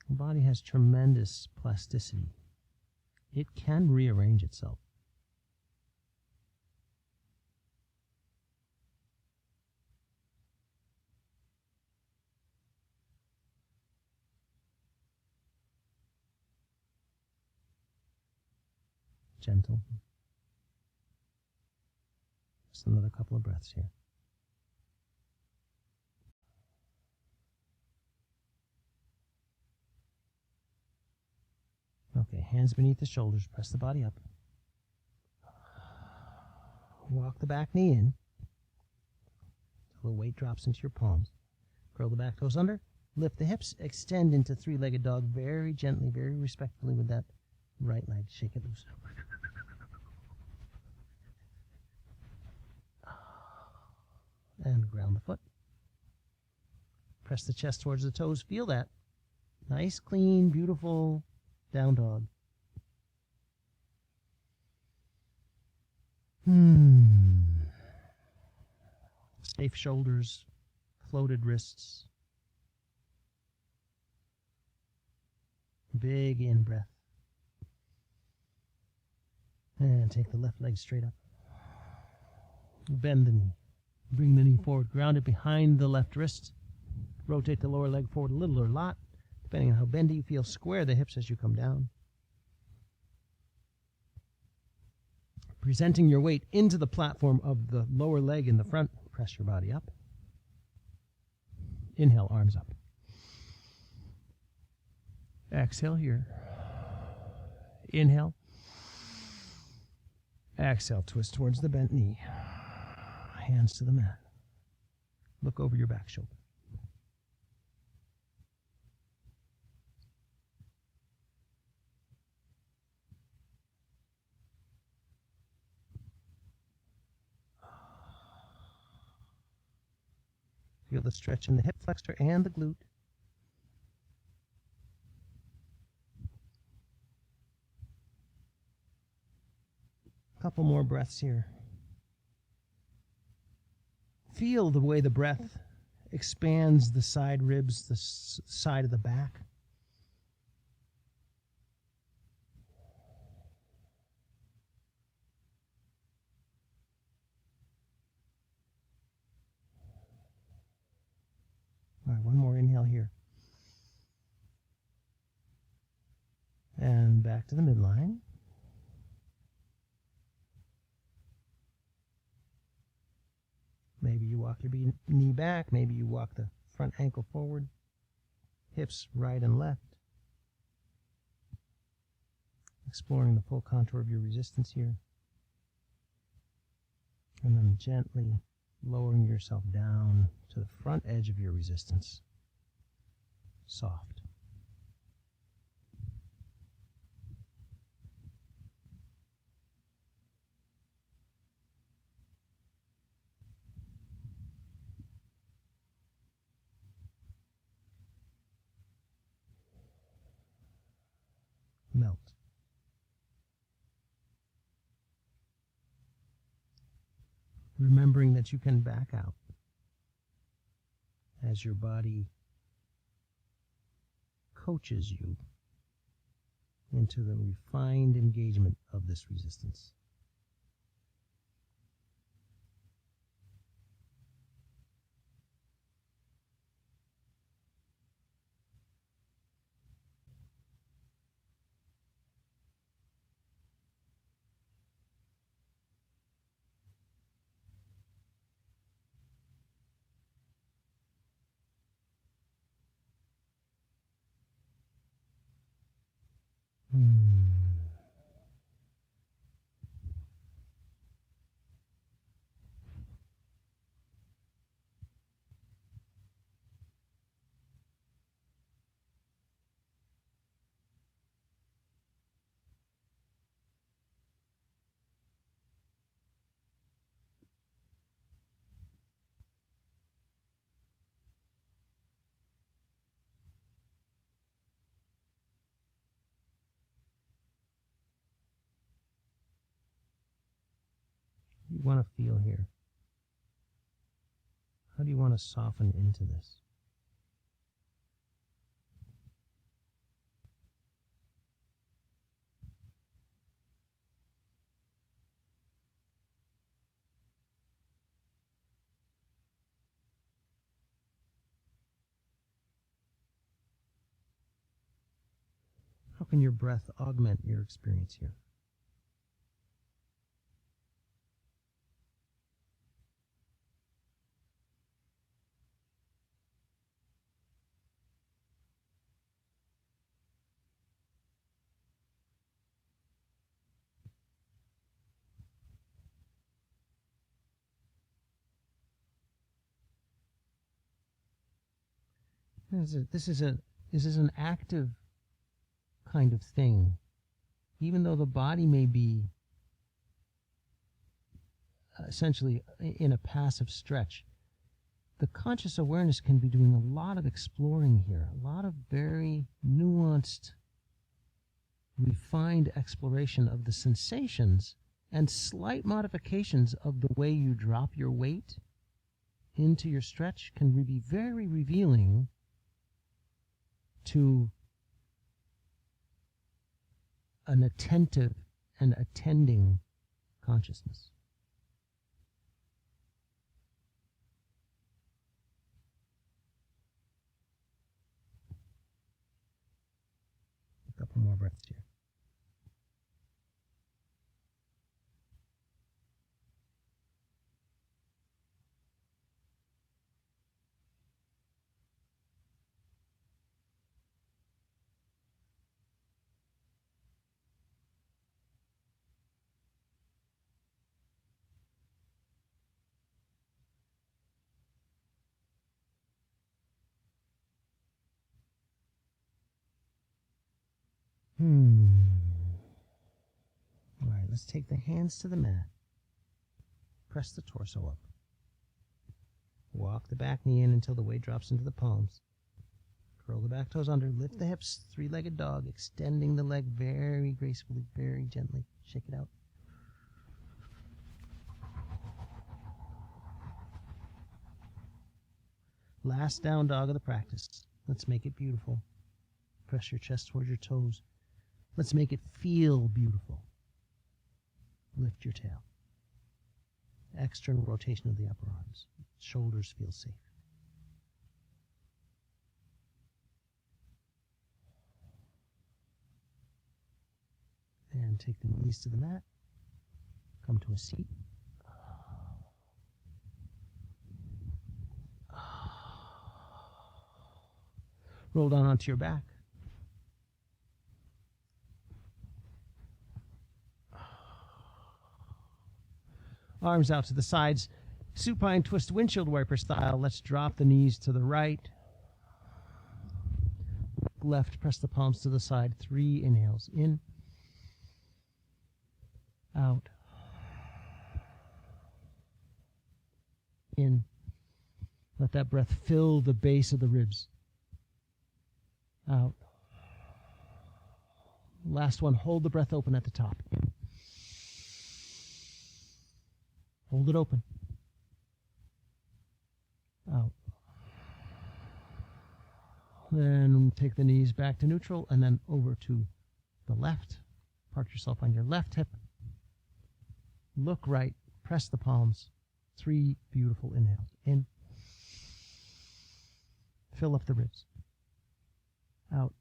A: The body has tremendous plasticity. It can rearrange itself. Gentle. Just another couple of breaths here. Okay, hands beneath the shoulders, press the body up. Walk the back knee in until the weight drops into your palms. Curl the back toes under, lift the hips, extend into three-legged dog very gently, very respectfully with that right leg. Shake it loose. And ground the foot. Press the chest towards the toes. Feel that. Nice, clean, beautiful down dog. Safe shoulders, floated wrists. Big in breath. And take the left leg straight up. Bend the knee. Bring the knee forward, ground it behind the left wrist. Rotate the lower leg forward a little or a lot, depending on how bendy you feel. Square the hips as you come down. Presenting your weight into the platform of the lower leg in the front. Press your body up. Inhale, arms up. Exhale here. Inhale. Exhale, twist towards the bent knee. Hands to the mat. Look over your back shoulder. Feel the stretch in the hip flexor and the glute. A couple more breaths here. Feel the way the breath expands the side ribs, the side of the back. All right, one more inhale here. And back to the midline. Maybe you walk your knee back. Maybe you walk the front ankle forward. Hips right and left. Exploring the full contour of your resistance here. And then gently lowering yourself down to the front edge of your resistance. Soft. Melt. Remembering that you can back out as your body coaches you into the refined engagement of this resistance. you want to feel here? How do you want to soften into this? How can your breath augment your experience here? This is an active kind of thing. Even though the body may be essentially in a passive stretch, the conscious awareness can be doing a lot of exploring here, a lot of very nuanced, refined exploration of the sensations and slight modifications of the way you drop your weight into your stretch can be very revealing to an attentive and attending consciousness. A couple more breaths here. All right, let's take the hands to the mat. Press the torso up. Walk the back knee in until the weight drops into the palms. Curl the back toes under. Lift the hips, three-legged dog, extending the leg very gracefully, very gently. Shake it out. Last down dog of the practice. Let's make it beautiful. Press your chest towards your toes. Let's make it feel beautiful. Lift your tail. External rotation of the upper arms. Shoulders feel safe. And take the knees to the mat. Come to a seat. Roll down onto your back. Arms out to the sides. Supine twist windshield wiper style. Let's drop the knees to the right. Left, press the palms to the side. 3 inhales. In. Out. In. Let that breath fill the base of the ribs. Out. Last one. Hold the breath open at the top. In. Hold it open. Out. Then take the knees back to neutral and then over to the left. Park yourself on your left hip. Look right. Press the palms. 3 beautiful inhales. In. Fill up the ribs. Out.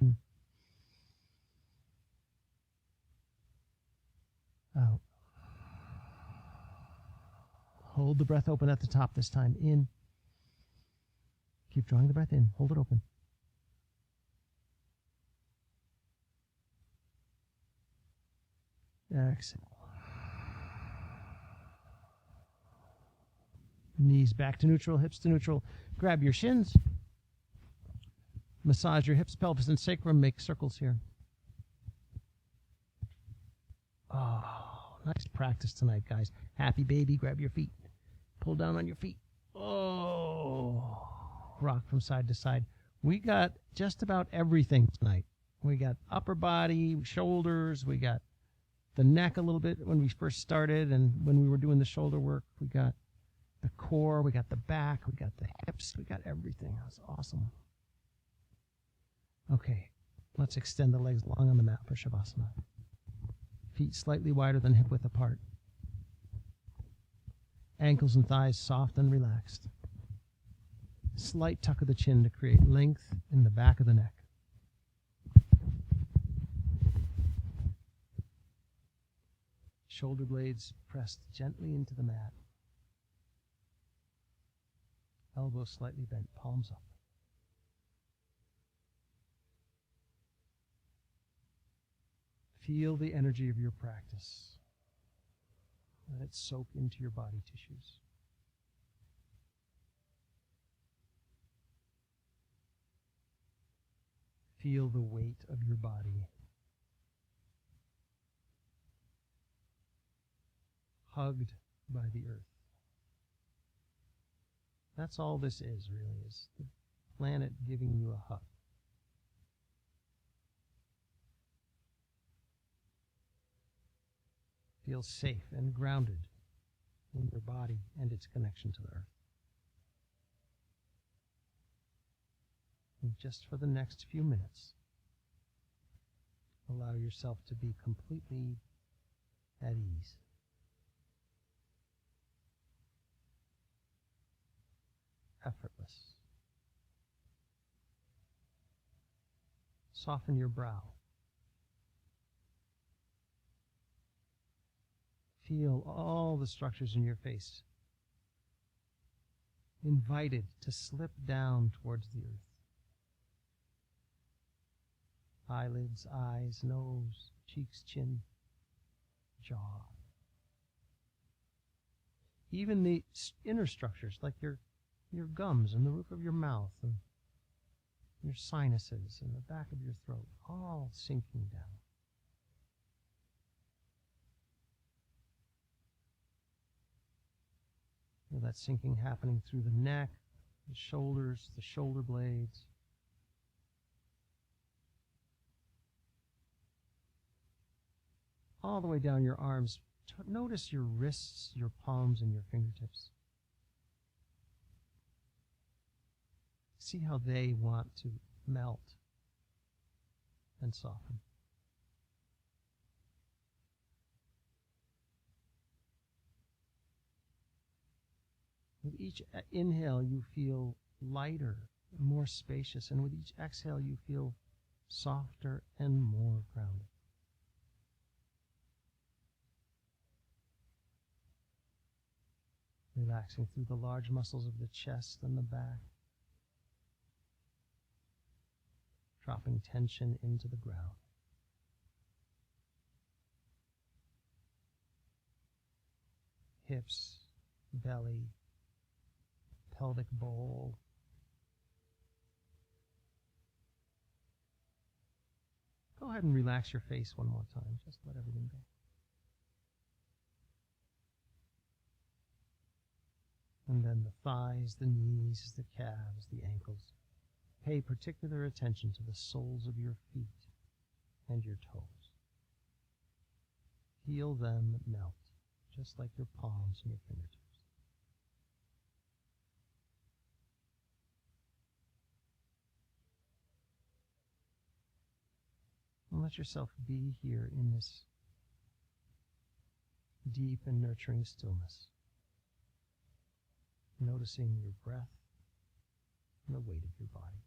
A: In. Out. Hold the breath open at the top this time. In. Keep drawing the breath in. Hold it open. Exhale. Knees back to neutral, hips to neutral. Grab your shins. Massage your hips, pelvis, and sacrum. Make circles here. Oh, nice practice tonight, guys. Happy baby. Grab your feet. Pull down on your feet. Oh, rock from side to side. We got just about everything tonight. We got upper body, shoulders, we got the neck a little bit when we first started, and when we were doing the shoulder work, we got the core, we got the back, we got the hips, we got everything. That was awesome. Okay, let's extend the legs long on the mat for Shavasana. Feet slightly wider than hip width apart. Ankles and thighs soft and relaxed. Slight tuck of the chin to create length in the back of the neck. Shoulder blades pressed gently into the mat. Elbows slightly bent, palms up. Feel the energy of your practice. Let it soak into your body tissues. Feel the weight of your body. Hugged by the earth. That's all this is, really, is the planet giving you a hug. Feel safe and grounded in your body and its connection to the earth. And just for the next few minutes, allow yourself to be completely at ease. Effortless. Soften your brow. Feel all the structures in your face invited to slip down towards the earth. Eyelids, eyes, nose, cheeks, chin, jaw. Even the inner structures like your gums and the roof of your mouth and your sinuses and the back of your throat, all sinking down. Feel that sinking happening through the neck, the shoulders, the shoulder blades. All the way down your arms. Notice your wrists, your palms, and your fingertips. See how they want to melt and soften. With each inhale, you feel lighter, more spacious, and with each exhale, you feel softer and more grounded. Relaxing through the large muscles of the chest and the back. Dropping tension into the ground. Hips, belly, pelvic bowl. Go ahead and relax your face one more time. Just let everything go. And then the thighs, the knees, the calves, the ankles. Pay particular attention to the soles of your feet and your toes. Feel them melt, just like your palms and your fingertips. And let yourself be here in this deep and nurturing stillness, noticing your breath and the weight of your body.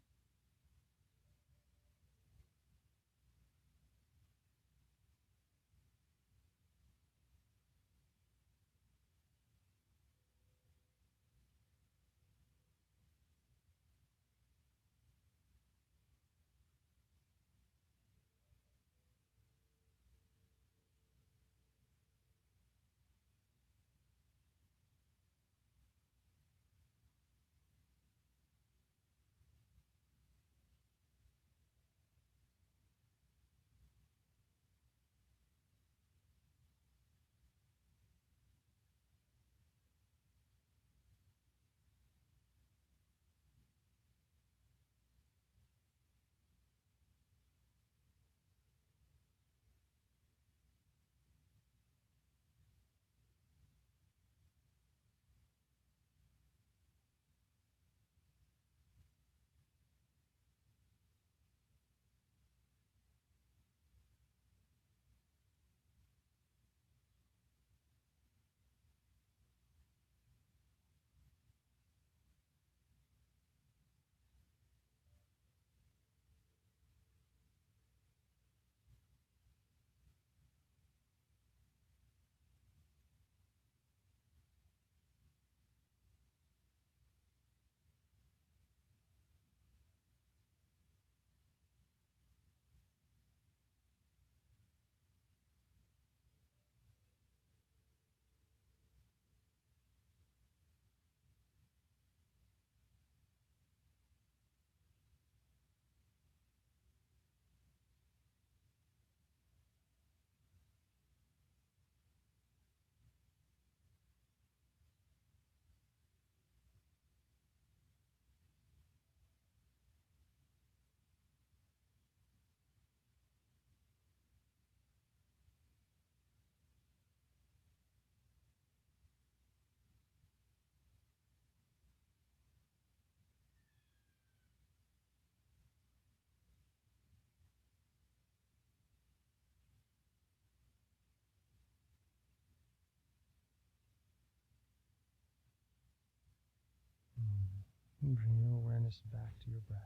A: And bring your awareness back to your breath.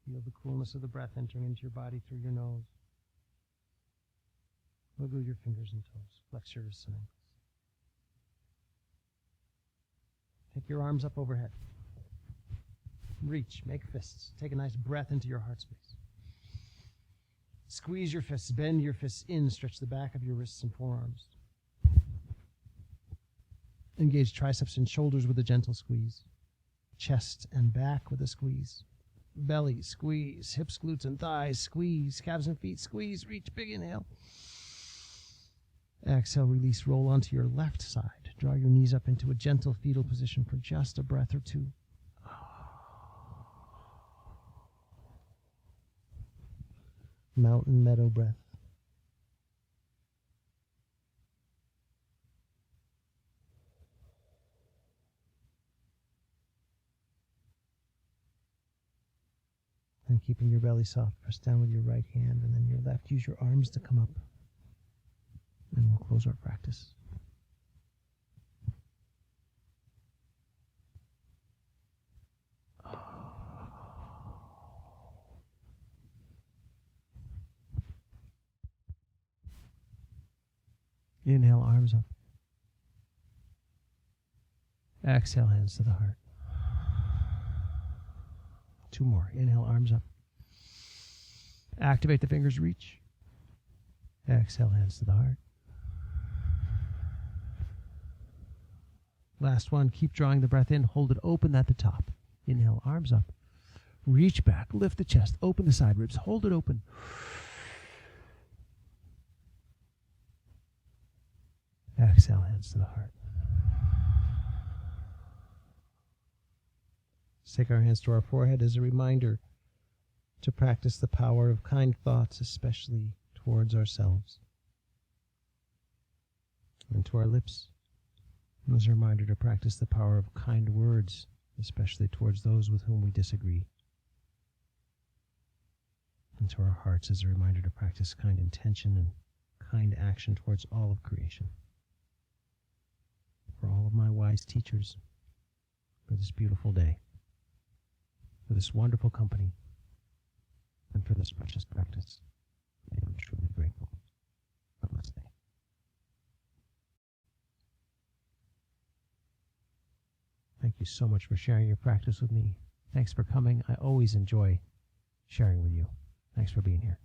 A: Feel the coolness of the breath entering into your body through your nose. Wiggle your fingers and toes. Flex your wrists and ankles. Take your arms up overhead. Reach. Make fists. Take a nice breath into your heart space. Squeeze your fists. Bend your fists in. Stretch the back of your wrists and forearms. Engage triceps and shoulders with a gentle squeeze. Chest and back with a squeeze. Belly, squeeze. Hips, glutes, and thighs, squeeze. Calves and feet, squeeze. Reach. Big inhale. Exhale, release. Roll onto your left side. Draw your knees up into a gentle fetal position for just a breath or two. Mountain meadow breath. And keeping your belly soft, press down with your right hand, and then your left. Use your arms to come up. And we'll close our practice. Inhale, arms up. Exhale, hands to the heart. Two more. Inhale, arms up. Activate the fingers, reach. Exhale, hands to the heart. Last one. Keep drawing the breath in. Hold it open at the top. Inhale, arms up. Reach back. Lift the chest. Open the side ribs. Hold it open. Exhale, hands to the heart. Let's take our hands to our forehead as a reminder to practice the power of kind thoughts, especially towards ourselves. And to our lips, as a reminder to practice the power of kind words, especially towards those with whom we disagree. And to our hearts as a reminder to practice kind intention and kind action towards all of creation. For all of my wise teachers, for this beautiful day, for this wonderful company, and for this precious practice, I am truly grateful. Namaste. Thank you so much for sharing your practice with me. Thanks for coming. I always enjoy sharing with you. Thanks for being here.